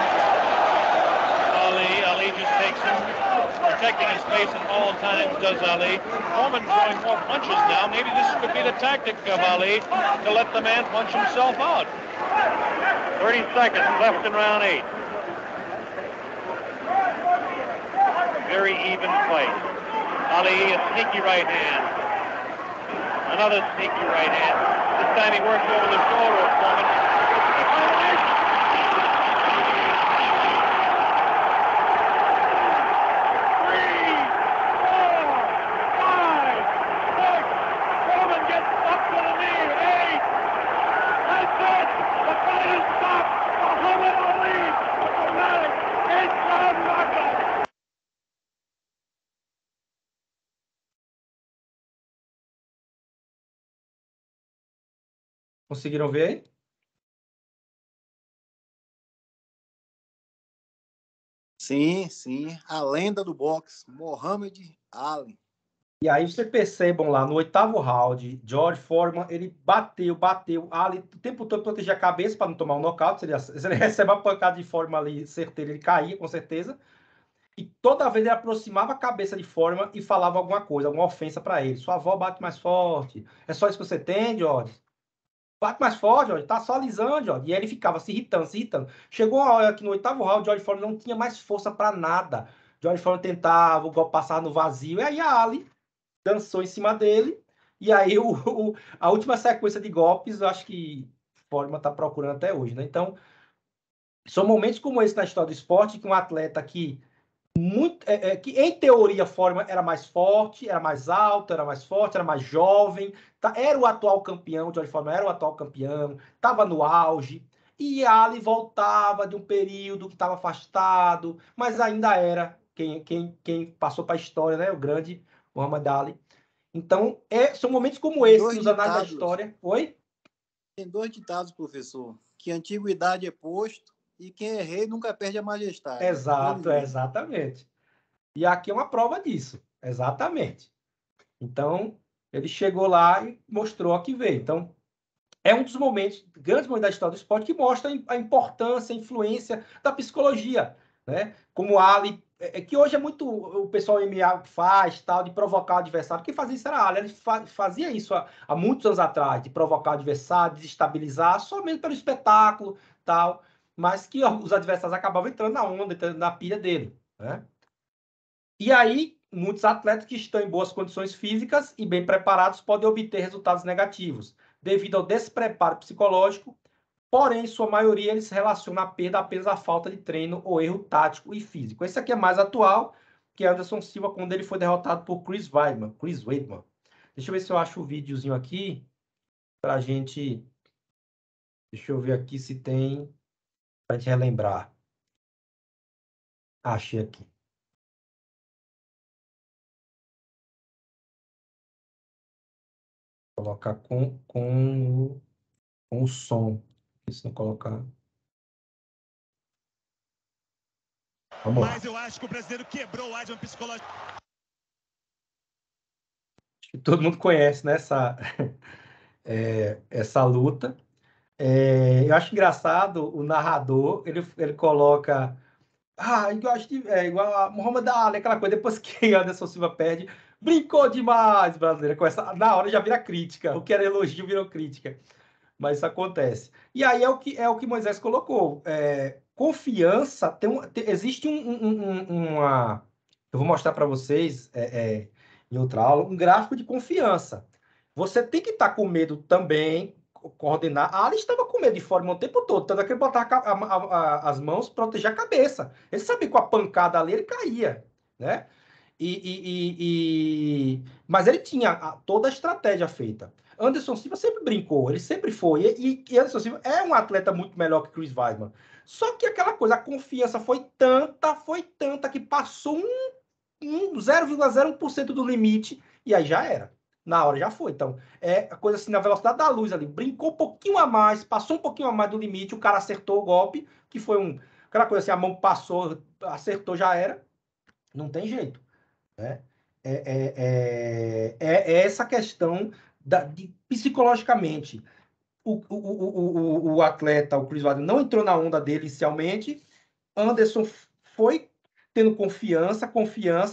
Ali. Ali just takes him, protecting his face at all times, does Ali. Foreman throwing more punches now. Maybe this could be the tactic of Ali to let the man punch himself out. 30 seconds left in round 8. Very even fight. Ali, a sneaky right hand. Another sneaky right hand. This time he works over the shoulder of Foreman. 3, 4, 5, 6. Foreman gets up to the knee. 8. That's it. Conseguiram ver aí? Sim, sim. A lenda do boxe, Muhammad Ali. E aí vocês percebam lá, no 8º round, George Foreman, ele bateu, Ali o tempo todo protegia a cabeça para não tomar um nocaute. Se ele recebe uma pancada de Foreman ali, certeira, ele caía, com certeza. E toda vez ele aproximava a cabeça de Foreman e falava alguma coisa, alguma ofensa para ele. Sua avó bate mais forte. É só isso que você tem, George? Bate mais forte, George. Tá só alisando, George. E aí ele ficava se irritando. Chegou uma hora que no 8º round, George Foreman não tinha mais força para nada. George Foreman tentava, o golpe passava no vazio. E aí a Ali dançou em cima dele. E aí a última sequência de golpes, eu acho que Foreman está procurando até hoje, né? Então, são momentos como esse na história do esporte que um atleta que que em teoria Foreman era mais forte, era mais alto, era mais forte, era mais jovem, era o atual campeão, George Foreman era o atual campeão, estava no auge, e Ali voltava de um período que estava afastado, mas ainda era quem passou para a história, né? O grande Muhammad Ali. Então, são momentos como esse que nos análises da história... Oi? Tem 2 ditados, professor, que antiguidade é posto e quem é rei nunca perde a majestade. Exato, exatamente. E aqui é uma prova disso, exatamente. Então, ele chegou lá e mostrou a que veio. Então, é um dos grandes momentos da história do esporte que mostra a importância, a influência da psicologia, né? Como Ali, que hoje é muito o pessoal MMA que faz, tal, de provocar o adversário. Quem fazia isso era Ali, ele fazia isso há muitos anos atrás, de provocar o adversário, desestabilizar, somente pelo espetáculo, tal, mas que os adversários acabavam entrando na onda, entrando na pilha dele, né? E aí, muitos atletas que estão em boas condições físicas e bem preparados podem obter resultados negativos, devido ao despreparo psicológico, porém, em sua maioria, eles relacionam a perda apenas à falta de treino ou erro tático e físico. Esse aqui é mais atual, que é Anderson Silva, quando ele foi derrotado por Chris Weidman. Deixa eu ver se eu acho o videozinho aqui, para a gente... Deixa eu ver aqui se tem, para a gente relembrar. Achei aqui. Vou colocar com o som. Se não colocar... Vamos lá. Mas eu acho que o brasileiro quebrou o Weidman psicológico. Todo mundo conhece, né, essa luta. Eu acho engraçado o narrador, ele coloca... eu acho que é igual a Muhammad Ali, aquela coisa, depois que Anderson Silva perde, brincou demais, brasileiro. Na hora já vira crítica, o que era elogio virou crítica. Mas isso acontece. E aí é o que Moisés colocou. Confiança, existe uma... Eu vou mostrar para vocês, em outra aula, um gráfico de confiança. Você tem que estar com medo também, coordenar. A Ali estava com medo de Foreman o tempo todo, tanto é que ele botava as mãos para proteger a cabeça. Ele sabia que com a pancada ali ele caía, né? Mas ele tinha toda a estratégia feita. Anderson Silva sempre brincou, ele sempre foi. E Anderson Silva é um atleta muito melhor que Chris Weidman. Só que aquela coisa, a confiança foi tanta que passou 0,01% do limite e aí já era. Na hora já foi. Então, a coisa assim, na velocidade da luz ali. Brincou um pouquinho a mais, passou um pouquinho a mais do limite, o cara acertou o golpe, que foi aquela coisa assim, a mão passou, acertou, já era. Não tem jeito. Né? É essa questão psicologicamente. O atleta, o Chris Weidman, não entrou na onda dele inicialmente. Anderson foi tendo confiança,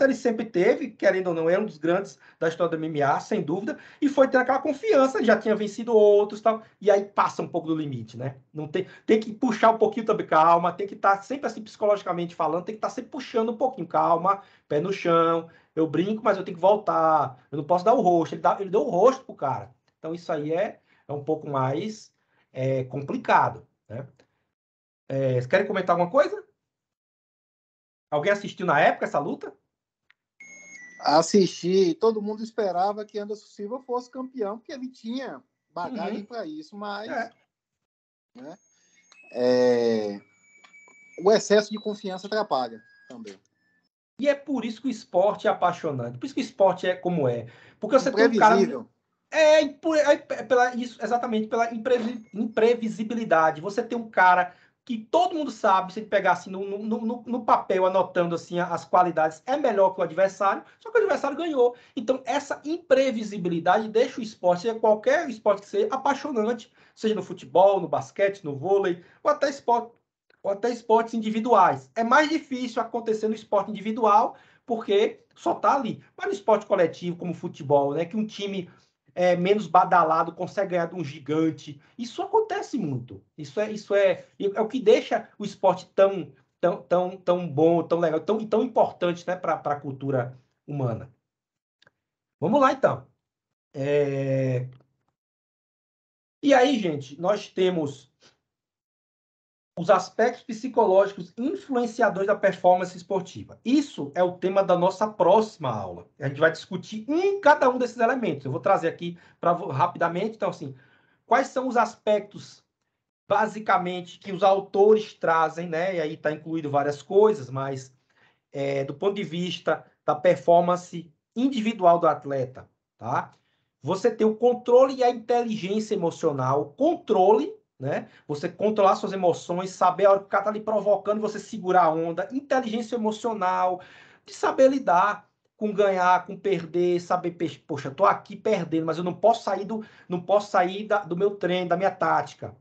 ele sempre teve, querendo ou não, é um dos grandes da história do MMA, sem dúvida, e foi tendo aquela confiança, ele já tinha vencido outros, tal, e aí passa um pouco do limite, né? Não tem que puxar um pouquinho também, calma, tem que estar sempre assim, psicologicamente falando, tem que estar sempre puxando um pouquinho, calma, pé no chão, eu brinco, mas eu tenho que voltar, eu não posso dar o rosto, ele deu o rosto pro cara. Então isso aí é um pouco mais complicado, né? Vocês querem comentar alguma coisa? Alguém assistiu na época essa luta? Assisti, todo mundo esperava que Anderson Silva fosse campeão, porque ele tinha bagagem para isso, mas né, o excesso de confiança atrapalha também. E é por isso que o esporte é apaixonante, por isso que o esporte é como é. Porque você tem um cara... Exatamente, pela imprevisibilidade. Você tem um cara que todo mundo sabe, se ele pegar assim no papel, anotando assim as qualidades, é melhor que o adversário, só que o adversário ganhou. Então, essa imprevisibilidade deixa o esporte, seja qualquer esporte que seja, apaixonante, seja no futebol, no basquete, no vôlei, ou até esportes individuais. É mais difícil acontecer no esporte individual, porque só tá ali. Mas no esporte coletivo, como o futebol, né, que um time menos badalado consegue ganhar de um gigante. Isso acontece muito. Isso é o que deixa o esporte tão bom, tão legal, tão importante, né, para a cultura humana. Vamos lá, então. E aí, gente, nós temos os aspectos psicológicos influenciadores da performance esportiva. Isso é o tema da nossa próxima aula. A gente vai discutir cada um desses elementos. Eu vou trazer aqui rapidamente. Então, assim, quais são os aspectos, basicamente, que os autores trazem, né? E aí está incluído várias coisas, mas do ponto de vista da performance individual do atleta, tá? Você tem o controle e a inteligência emocional. O controle, né? Você controlar suas emoções, saber a hora que o cara tá ali provocando, você segurar a onda. Inteligência emocional, de saber lidar com ganhar, com perder, saber, poxa, eu tô aqui perdendo, mas eu não posso sair do meu treino, da minha tática.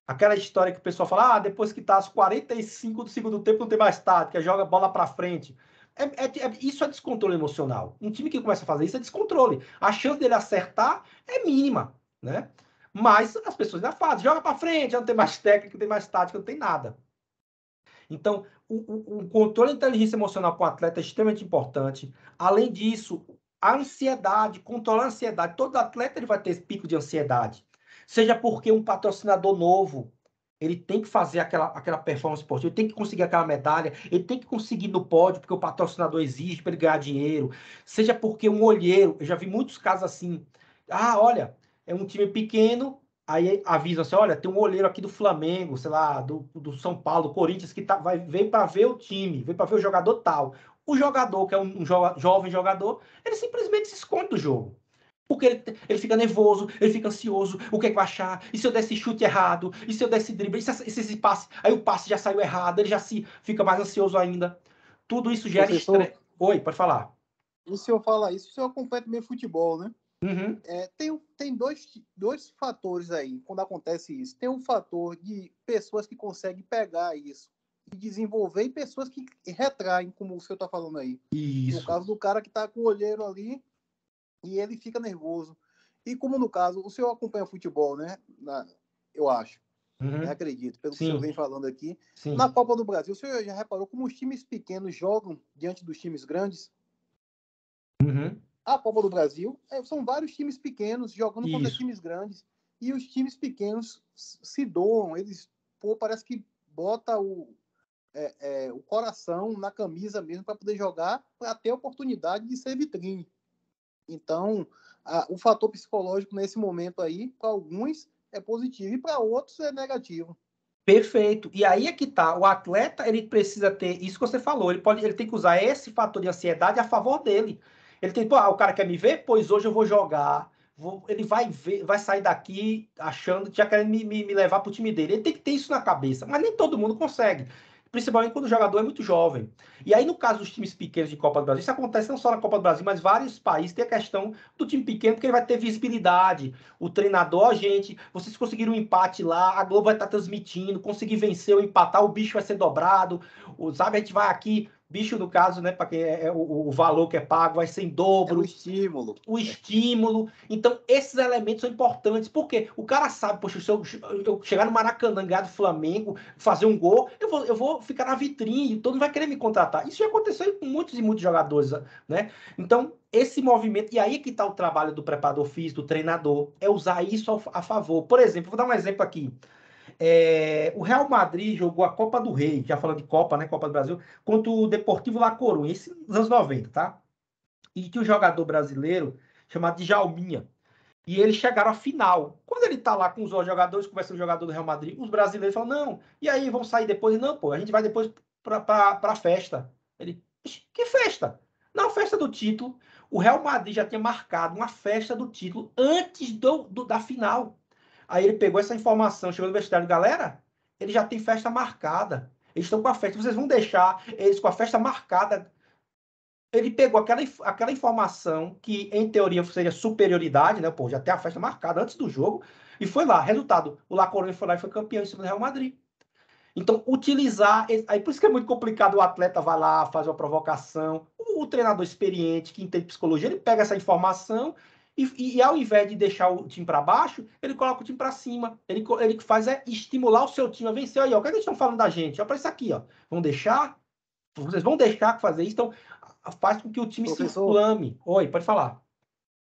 Aquela história que o pessoal fala, depois que tá aos 45 do segundo tempo não tem mais tática, joga a bola para frente. Isso é descontrole emocional. Um time que começa a fazer isso é descontrole. A chance dele acertar é mínima, né? Mas as pessoas ainda fazem, joga para frente, já não tem mais técnica, não tem mais tática, não tem nada. Então, o controle da inteligência emocional com o atleta é extremamente importante. Além disso, a ansiedade, controlar a ansiedade. Todo atleta ele vai ter esse pico de ansiedade. Seja porque um patrocinador novo, ele tem que fazer aquela performance esportiva, ele tem que conseguir aquela medalha, ele tem que conseguir no pódio, porque o patrocinador exige para ele ganhar dinheiro. Seja porque um olheiro, eu já vi muitos casos assim, olha, é um time pequeno, aí avisa assim, olha, tem um olheiro aqui do Flamengo, sei lá, do São Paulo, do Corinthians, que veio para ver o time, veio para ver o jogador tal. O jogador, que é um jovem jogador, ele simplesmente se esconde do jogo. Porque ele fica nervoso, ele fica ansioso, o que é que vai achar? E se eu der esse chute errado? E se eu der esse drible? E se esse passe? Aí o passe já saiu errado, ele já fica mais ansioso ainda. Tudo isso gera estresse. Oi, pode falar. E se eu falar isso, o senhor acompanha também futebol, né? Uhum. Tem dois fatores aí, quando acontece isso. Tem um fator de pessoas que conseguem pegar isso e desenvolver, e pessoas que retraem, como o senhor está falando aí. Isso. No caso do cara que está com o olheiro ali, e ele fica nervoso. E como no caso, o senhor acompanha futebol, né? Eu acho. Uhum. Acredito, pelo que o senhor vem falando aqui. Sim. Na Copa do Brasil, o senhor já reparou como os times pequenos jogam diante dos times grandes? Uhum. A Copa do Brasil são vários times pequenos jogando contra times grandes. E os times pequenos se doam. Eles, parece que bota o coração na camisa mesmo para poder jogar, para ter a oportunidade de ser vitrine. Então, o fator psicológico nesse momento aí, para alguns, é positivo e para outros é negativo. Perfeito. E aí é que tá. O atleta, ele precisa ter isso que você falou. Ele tem que usar esse fator de ansiedade a favor dele. Ele tem, o cara quer me ver? Pois hoje eu vou jogar. Ele vai ver, vai sair daqui achando, já querendo me levar pro time dele. Ele tem que ter isso na cabeça. Mas nem todo mundo consegue. Principalmente quando o jogador é muito jovem. E aí, no caso dos times pequenos de Copa do Brasil, isso acontece não só na Copa do Brasil, mas vários países tem a questão do time pequeno, porque ele vai ter visibilidade. O treinador, vocês conseguiram um empate lá, a Globo vai estar transmitindo, conseguir vencer ou empatar, o bicho vai ser dobrado. A gente vai aqui, bicho no caso, né, para quem o valor que é pago, vai ser em dobro. É o estímulo. O estímulo. Então, esses elementos são importantes, porque o cara sabe, poxa, se eu chegar no Maracanã, ganhar do Flamengo, fazer um gol, eu vou ficar na vitrine, todo mundo vai querer me contratar. Isso já aconteceu com muitos e muitos jogadores, né? Então, esse movimento, e aí que está o trabalho do preparador físico, do treinador, é usar isso a favor. Por exemplo, vou dar um exemplo aqui. O Real Madrid jogou a Copa do Rei, já falando de Copa, né? Copa do Brasil, contra o Deportivo La Coruña, isso nos anos 90, tá? E tinha um jogador brasileiro chamado de Djalminha. E eles chegaram à final. Quando ele tá lá com os jogadores, conversa com o jogador do Real Madrid, os brasileiros falam, não, e aí, vamos sair depois? Não, pô, a gente vai depois pra festa. Ele, que festa? Na festa do título, o Real Madrid já tinha marcado uma festa do título antes da final. Aí ele pegou essa informação, chegou no vestiário, galera, ele já tem festa marcada. Eles estão com a festa, vocês vão deixar eles com a festa marcada. Ele pegou aquela informação que, em teoria, seria superioridade, né? Pô, já tem a festa marcada antes do jogo, e foi lá. Resultado, o La Coruña foi lá e foi campeão em cima do Real Madrid. Então, utilizar... Aí por isso que é muito complicado, o atleta vai lá, faz uma provocação. O treinador experiente, que entende psicologia, ele pega essa informação e ao invés de deixar o time para baixo, ele coloca o time para cima. Ele faz estimular o seu time a vencer. Aí, ó, o que é que eles estão falando da gente? Olha para isso aqui, ó. Vão deixar? Vocês vão deixar fazer isso? Então, faz com que o time se inflame. Oi, pode falar.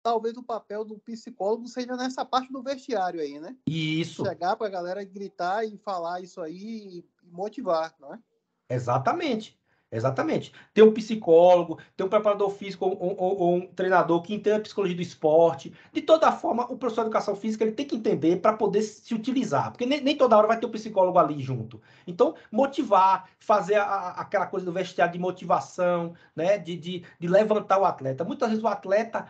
Talvez o papel do psicólogo seja nessa parte do vestiário aí, né? Isso. Chegar para a galera gritar e falar isso aí e motivar, não é? Exatamente. Exatamente. Tem um psicólogo, tem um preparador físico ou um treinador que entende a psicologia do esporte. De toda forma, o professor de educação física ele tem que entender para poder se utilizar, porque nem toda hora vai ter um psicólogo ali junto. Então, motivar, fazer aquela coisa do vestiário de motivação, né? de levantar o atleta. Muitas vezes o atleta...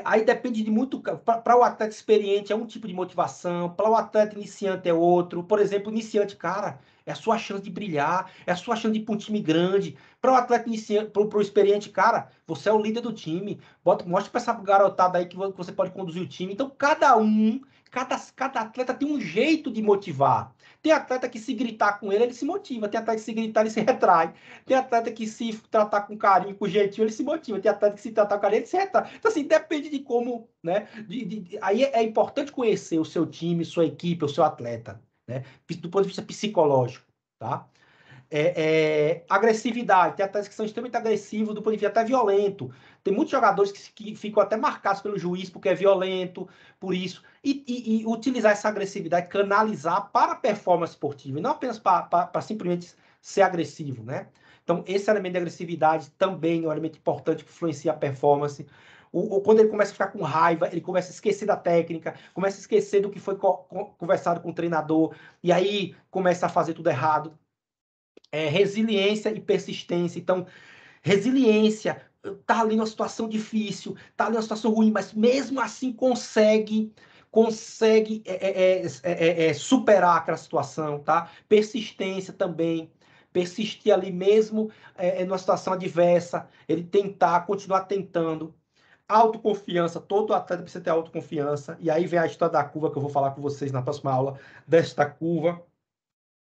aí depende de muito... Para o atleta experiente é um tipo de motivação, para o atleta iniciante é outro. Por exemplo, iniciante, cara... É a sua chance de brilhar, é a sua chance de ir para um time grande. Para o atleta iniciante, para o experiente, cara, você é o líder do time. Mostra para essa garotada aí que você pode conduzir o time. Então, cada atleta tem um jeito de motivar. Tem atleta que se gritar com ele se motiva. Tem atleta que se gritar, ele se retrai. Tem atleta que se tratar com carinho, com jeitinho, ele se motiva. Tem atleta que se tratar com carinho, ele se retrai. Então, assim, depende de como, né? Aí é importante conhecer o seu time, sua equipe, o seu atleta. Né? Do ponto de vista psicológico, tá? Agressividade, tem atletas que são extremamente agressivos do ponto de vista até violento. Tem muitos jogadores que ficam até marcados pelo juiz porque é violento, por isso. E utilizar essa agressividade, canalizar para a performance esportiva, e não apenas para simplesmente ser agressivo, né? Então, esse elemento de agressividade também é um elemento importante que influencia a performance. Quando ele começa a ficar com raiva, ele começa a esquecer da técnica, começa a esquecer do que foi conversado com o treinador, e aí começa a fazer tudo errado. Resiliência e persistência. Então, resiliência, tá ali numa situação difícil, tá ali numa situação ruim, mas mesmo assim consegue superar aquela situação, tá? Persistência também. Persistir ali mesmo numa situação adversa, ele continuar tentando. Autoconfiança, todo atleta precisa ter autoconfiança. E aí vem a história da curva que eu vou falar com vocês na próxima aula desta curva.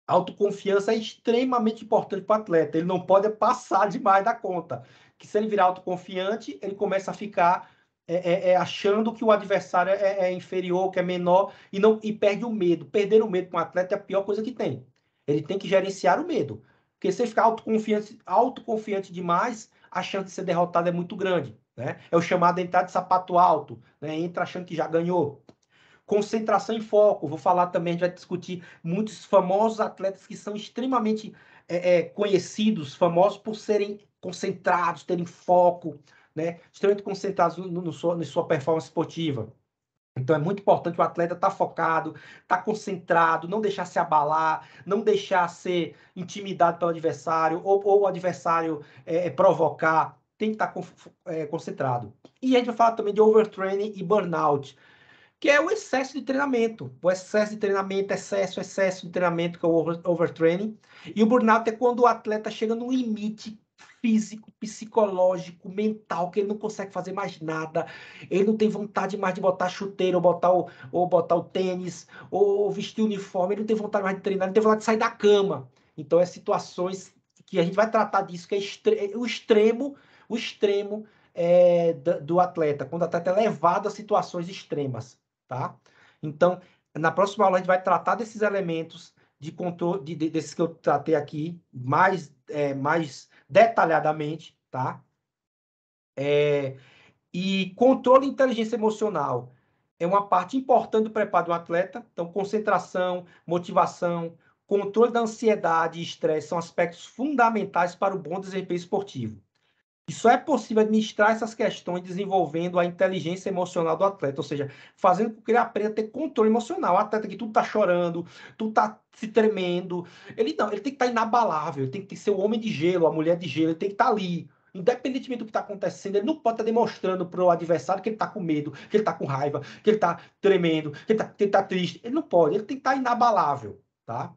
Autoconfiança é extremamente importante para o atleta. Ele não pode passar demais da conta. Que se ele virar autoconfiante, ele começa a ficar achando que o adversário é inferior, que é menor, e perde o medo. Perder o medo com o atleta é a pior coisa que tem. Ele tem que gerenciar o medo. Porque se ele ficar autoconfiante demais, a chance de ser derrotado é muito grande. Né? É o chamado entrar de sapato alto. Né? Entra achando que já ganhou. Concentração e foco. Vou falar também, a gente vai discutir muitos famosos atletas que são extremamente conhecidos, famosos por serem concentrados, terem foco, né? Extremamente concentrados na sua performance esportiva. Então, é muito importante o atleta estar focado, estar concentrado, não deixar se abalar, não deixar ser intimidado pelo adversário, ou o adversário provocar. Tem que estar concentrado. E a gente vai falar também de overtraining e burnout, que é o excesso de treinamento. O excesso de treinamento, excesso de treinamento, que é o overtraining. E o burnout é quando o atleta chega no limite físico, psicológico, mental, que ele não consegue fazer mais nada. Ele não tem vontade mais de botar chuteiro, ou botar o tênis, ou vestir o uniforme. Ele não tem vontade mais de treinar, ele não tem vontade de sair da cama. Então, é situações que a gente vai tratar disso, que é o extremo do atleta, quando o atleta é levado a situações extremas. Tá? Então, na próxima aula a gente vai tratar desses elementos de controle, desses que eu tratei aqui, mais detalhadamente, tá? E controle e inteligência emocional é uma parte importante do preparo do atleta. Então, concentração, motivação, controle da ansiedade e estresse são aspectos fundamentais para o bom desempenho esportivo. E só é possível administrar essas questões desenvolvendo a inteligência emocional do atleta, ou seja, fazendo com que ele aprenda a ter controle emocional. O atleta que tudo está chorando, tudo está se tremendo, ele tem que estar inabalável, ele tem que ser o homem de gelo, a mulher de gelo, ele tem que estar ali. independentemente do que está acontecendo, ele não pode estar demonstrando para o adversário que ele está com medo, que ele está com raiva, que ele está tremendo, que ele tá triste. Ele não pode, ele tem que estar inabalável, tá?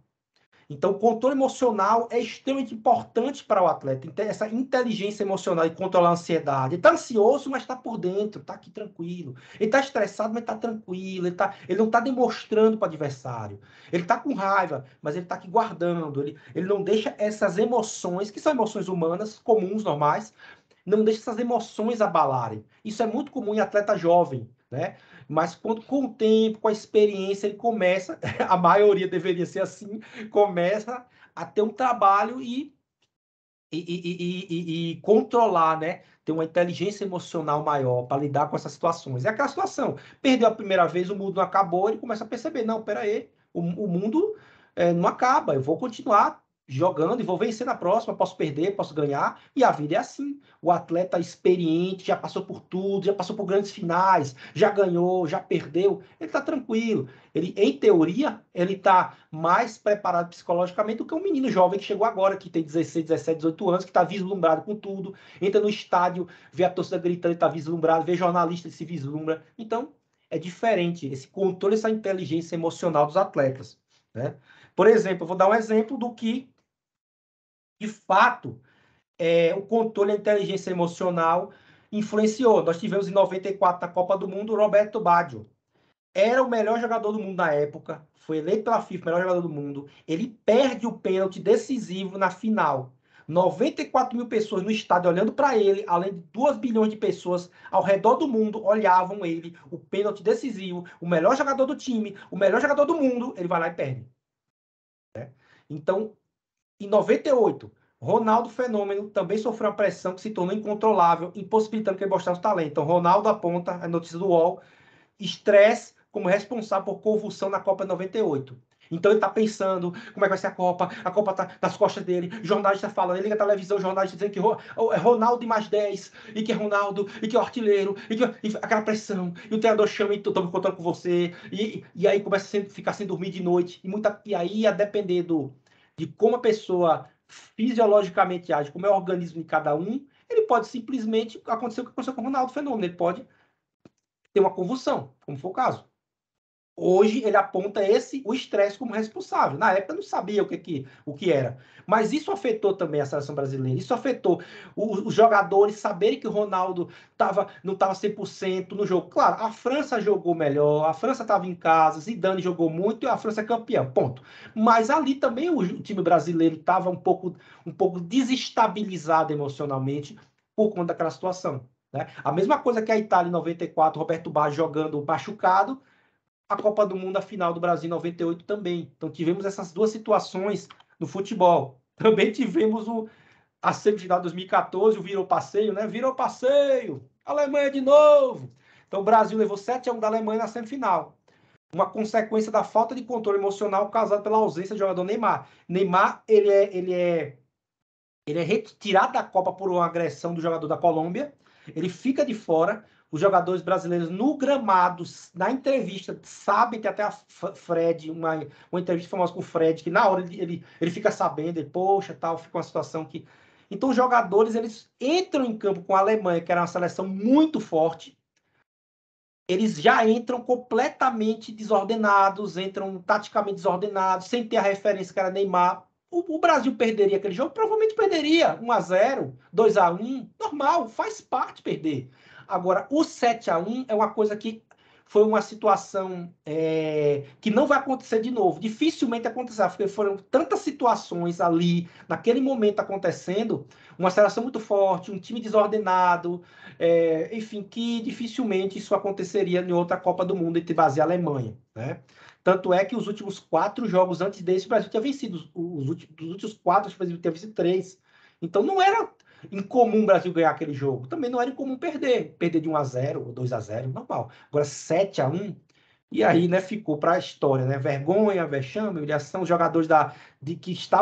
Então, o controle emocional é extremamente importante para o atleta. Essa inteligência emocional e controlar a ansiedade. Ele está ansioso, mas está por dentro, está aqui tranquilo. Ele está estressado, mas está tranquilo. Ele não está demonstrando para o adversário. Ele está com raiva, mas ele está aqui guardando. Ele não deixa essas emoções, que são emoções humanas, comuns, normais, não deixa essas emoções abalarem. Isso é muito comum em atleta jovem, né? Mas quando, com o tempo, com a experiência, ele começa, a maioria deveria ser assim, começa a ter um trabalho e controlar, né? Ter uma inteligência emocional maior para lidar com essas situações. É aquela situação, perdeu a primeira vez, o mundo não acabou, ele começa a perceber, não, peraí, o mundo não acaba, eu vou continuar jogando e vou vencer na próxima, posso perder, posso ganhar, e a vida é assim. O atleta experiente já passou por tudo, já passou por grandes finais, já ganhou, já perdeu, ele está tranquilo. Ele, em teoria, ele está mais preparado psicologicamente do que um menino jovem que chegou agora, que tem 16, 17, 18 anos, que está vislumbrado com tudo, entra no estádio, vê a torcida gritando, está vislumbrado, vê jornalista, ele se vislumbra. Então, é diferente esse controle, essa inteligência emocional dos atletas, né? Por exemplo, eu vou dar um exemplo do que de fato, o controle da inteligência emocional influenciou. Nós tivemos em 94, na Copa do Mundo, o Roberto Baggio. Era o melhor jogador do mundo na época, foi eleito pela FIFA o melhor jogador do mundo. Ele perde o pênalti decisivo na final. 94 mil pessoas no estádio olhando para ele, além de 2 bilhões de pessoas ao redor do mundo olhavam ele, o pênalti decisivo, o melhor jogador do time, o melhor jogador do mundo, ele vai lá e perde. Então, em 98, Ronaldo Fenômeno também sofreu uma pressão que se tornou incontrolável, impossibilitando que ele mostrasse o talento. Então, Ronaldo aponta, a notícia do UOL, estresse como responsável por convulsão na Copa 98. Então, ele está pensando como é que vai ser a Copa está nas costas dele, jornalista falando, ele liga a televisão, jornalista dizendo que é Ronaldo e mais 10, e que é Ronaldo, e que é o artilheiro, e aquela pressão, e o treinador chama e estou me contando com você, e aí começa a ficar sem dormir de noite, e aí, a depender de como a pessoa fisiologicamente age, como é o organismo de cada um, ele pode simplesmente acontecer o que aconteceu com o Ronaldo Fenômeno, ele pode ter uma convulsão, como foi o caso. Hoje ele aponta o estresse como responsável. Na época não sabia o que era. Mas isso afetou também a seleção brasileira. Isso afetou os jogadores saberem que o Ronaldo não estava 100% no jogo. Claro, a França jogou melhor, a França estava em casa, Zidane jogou muito e a França é campeã, ponto. Mas ali também o time brasileiro estava um pouco desestabilizado emocionalmente por conta daquela situação, né? A mesma coisa que a Itália em 94, Roberto Baggio jogando machucado, a Copa do Mundo, a final do Brasil em 98 também. Então tivemos essas duas situações no futebol. Também tivemos a semifinal de 2014, o virou passeio, né? Virou passeio! Alemanha de novo! Então o Brasil levou 7-1 da Alemanha na semifinal. Uma consequência da falta de controle emocional causada pela ausência do jogador Neymar. Neymar, ele é retirado da Copa por uma agressão do jogador da Colômbia. Ele fica de fora. Os jogadores brasileiros no gramado, na entrevista, sabem que até a Fred, uma entrevista famosa com o Fred, que na hora ele fica sabendo, poxa, tal, fica uma situação que... Então os jogadores, eles entram em campo com a Alemanha, que era uma seleção muito forte, eles já entram completamente desordenados, entram taticamente desordenados, sem ter a referência que era Neymar. O Brasil perderia aquele jogo? Provavelmente perderia. 1-0, 2-1, normal, faz parte perder. Agora, o 7-1 é uma coisa que foi uma situação que não vai acontecer de novo. Dificilmente acontecerá, porque foram tantas situações ali, naquele momento acontecendo, uma seleção muito forte, um time desordenado, enfim, que dificilmente isso aconteceria em outra Copa do Mundo entre Brasil e Alemanha, né? Tanto é que os últimos 4 jogos antes desse, o Brasil tinha vencido. Dos últimos 4, o Brasil tinha vencido 3. Então, não era incomum o Brasil ganhar aquele jogo. Também não era incomum perder de 1-0 ou 2-0, normal. Agora, 7-1, e aí, né, ficou para a história, né? Vergonha, vexame, humilhação. Os jogadores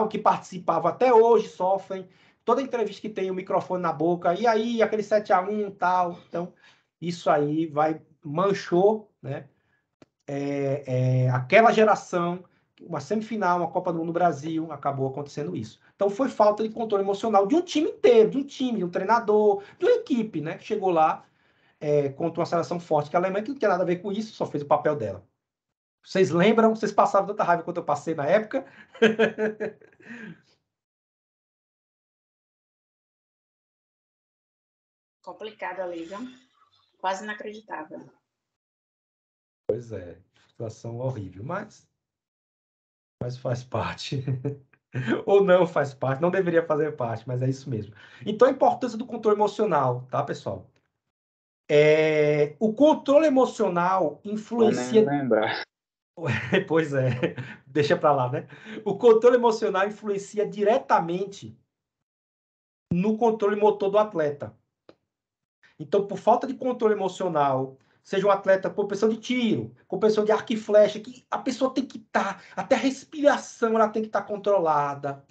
que participavam até hoje sofrem. Toda entrevista que tem o microfone na boca, e aí, aquele 7-1 e tal. Então, isso aí manchou, né? Aquela geração uma semifinal, uma Copa do Mundo no Brasil, acabou acontecendo isso. Então, foi falta de controle emocional de um time inteiro, de um treinador, de uma equipe, né? Que chegou lá contra uma seleção forte, que a Alemanha que não tinha nada a ver com isso, só fez o papel dela. Vocês lembram? Vocês passaram tanta raiva quanto eu passei na época? Complicado ali, viu? Quase inacreditável. Pois é, situação horrível, mas faz parte. Ou não faz parte, não deveria fazer parte, mas é isso mesmo. Então, a importância do controle emocional, tá, pessoal? O controle emocional Vou nem influencia... lembrar. Pois é, deixa para lá, né? O controle emocional influencia diretamente no controle motor do atleta. Então, por falta de controle emocional, seja um atleta com competição de tiro, competição de arco e flecha, que a pessoa tem que estar, até a respiração ela tem que estar controlada.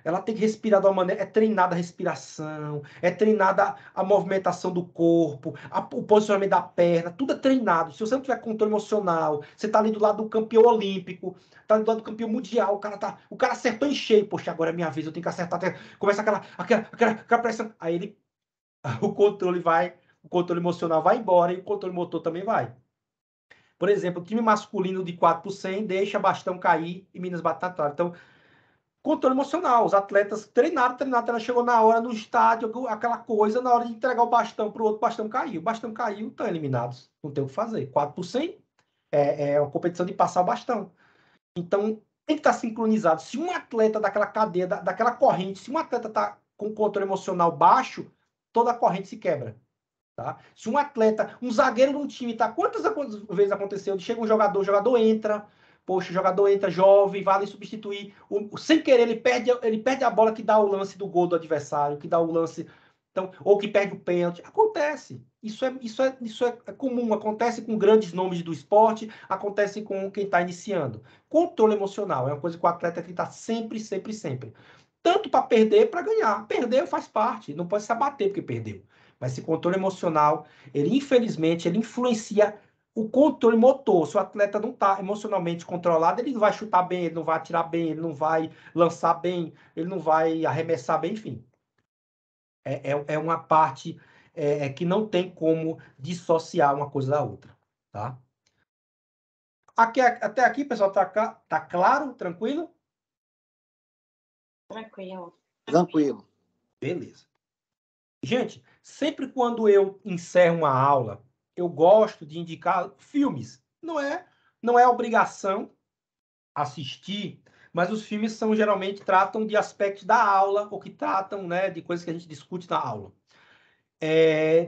Ela tem que respirar de uma maneira, é treinada a respiração, é treinada a movimentação do corpo, o posicionamento da perna, tudo é treinado. Se você não tiver controle emocional, você está ali do lado do campeão olímpico, está ali do lado do campeão mundial, o cara acertou em cheio, poxa, agora é minha vez, eu tenho que acertar, começa aquela pressão, aí o controle emocional vai embora e o controle motor também vai. Por exemplo, o time masculino de 4x100 deixa bastão cair e Minas bate na trave. Então, controle emocional. Os atletas treinaram, ela chegou na hora no estádio, aquela coisa, na hora de entregar o bastão para o outro, o bastão caiu. O bastão caiu, estão eliminados. Não tem o que fazer. 4x100 é uma competição de passar o bastão. Então, tem que estar sincronizado. Se um atleta daquela cadeia, daquela corrente, se um atleta está com controle emocional baixo, toda a corrente se quebra. Tá? Se um atleta, um zagueiro de um time, tá? Quantas vezes aconteceu? Chega um jogador, o jogador entra, poxa, o jogador entra jovem, vai ali substituir, sem querer ele perde a bola que dá o lance do gol do adversário, que dá o lance, então, ou que perde o pênalti. Acontece. Isso é comum, acontece com grandes nomes do esporte, acontece com quem está iniciando. Controle emocional é uma coisa que o atleta tem que estar sempre, sempre, sempre. Tanto para perder, para ganhar. Perder faz parte, não pode se abater porque perdeu. Mas esse controle emocional, infelizmente, ele influencia o controle motor. Se o atleta não está emocionalmente controlado, ele não vai chutar bem, ele não vai atirar bem, ele não vai lançar bem, ele não vai arremessar bem, enfim. É uma parte que não tem como dissociar uma coisa da outra, tá? Até aqui, pessoal, tá claro? Tranquilo? Tranquilo. Tranquilo. Beleza. Gente, sempre quando eu encerro uma aula, eu gosto de indicar filmes. Não é obrigação assistir, mas os filmes geralmente tratam de aspectos da aula ou que tratam, né, de coisas que a gente discute na aula.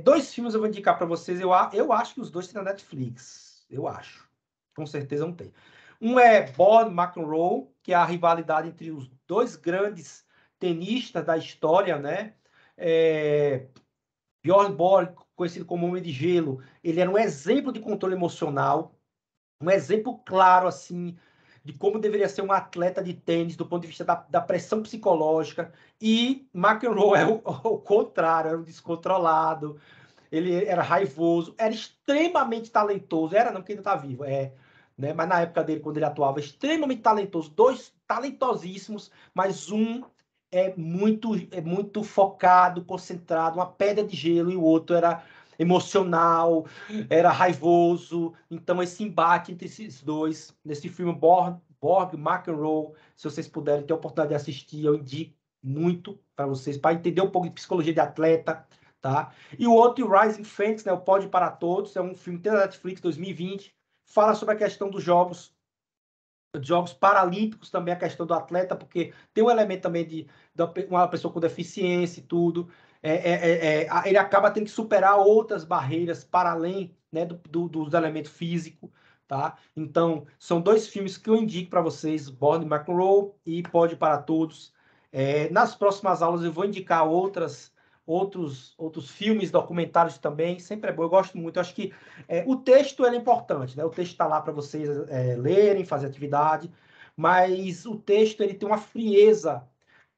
2 filmes eu vou indicar para vocês. Eu acho que os 2 têm na Netflix. Eu acho. Com certeza não tem. Um é Borg McEnroe, que é a rivalidade entre os 2 grandes tenistas da história, né? Bjorn Borg, conhecido como Homem de Gelo, ele era um exemplo de controle emocional, um exemplo claro, assim, de como deveria ser um atleta de tênis do ponto de vista da pressão psicológica. E McEnroe é o contrário, era um descontrolado, ele era raivoso, era extremamente talentoso, era não, porque ainda está vivo, né? Mas na época dele, quando ele atuava, extremamente talentoso, 2 talentosíssimos, mas um muito focado, concentrado, uma pedra de gelo, e o outro era emocional, era raivoso. Então, esse embate entre esses 2, nesse filme Borg McEnroe, se vocês puderem ter a oportunidade de assistir, eu indico muito para vocês, para entender um pouco de psicologia de atleta, tá? E o outro, Rising Phoenix, né, o Pódio para Todos, é um filme que tem na Netflix 2020, fala sobre a questão dos Jogos Paralímpicos, também a questão do atleta, porque tem um elemento também de uma pessoa com deficiência e tudo. Ele acaba tendo que superar outras barreiras para além, né, dos elementos físicos, tá? Então, são 2 filmes que eu indico para vocês, Borg McEnroe e Pódio para Todos. Nas próximas aulas eu vou indicar outros filmes, documentários também, sempre é bom, eu gosto muito. Eu acho que o texto é importante, né? O texto está lá para vocês lerem, fazer atividade, mas o texto ele tem uma frieza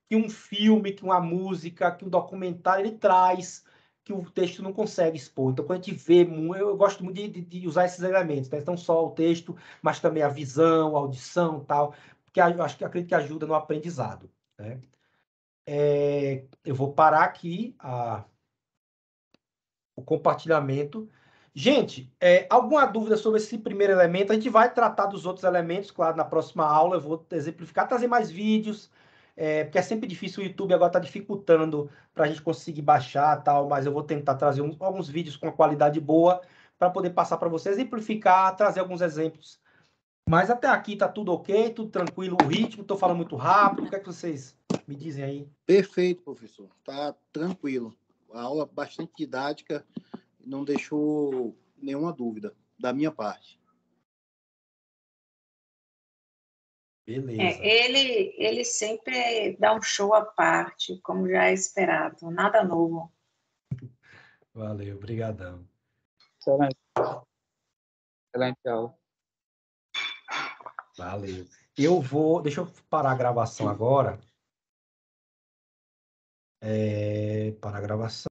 que um filme, que uma música, que um documentário ele traz, que o texto não consegue expor. Então, quando a gente vê, eu gosto muito de usar esses elementos, né? Não só o texto, mas também a visão, a audição, tal, porque acredito que ajuda no aprendizado, né? Eu vou parar aqui o compartilhamento. Gente, alguma dúvida sobre esse primeiro elemento? A gente vai tratar dos outros elementos, claro, na próxima aula. Eu vou exemplificar, trazer mais vídeos, porque é sempre difícil. O YouTube agora está dificultando para a gente conseguir baixar, tal, mas eu vou tentar trazer alguns vídeos com uma qualidade boa para poder passar para vocês, exemplificar, trazer alguns exemplos. Mas até aqui está tudo ok, tudo tranquilo. O ritmo, estou falando muito rápido. O que é que vocês me dizem aí? Perfeito, professor. Tá tranquilo. A aula bastante didática, não deixou nenhuma dúvida da minha parte. Beleza. Ele sempre dá um show à parte, como já é esperado, nada novo. Valeu, brigadão. Excelente. Excelente aula. Valeu. Deixa eu parar a gravação agora. Parar a gravação.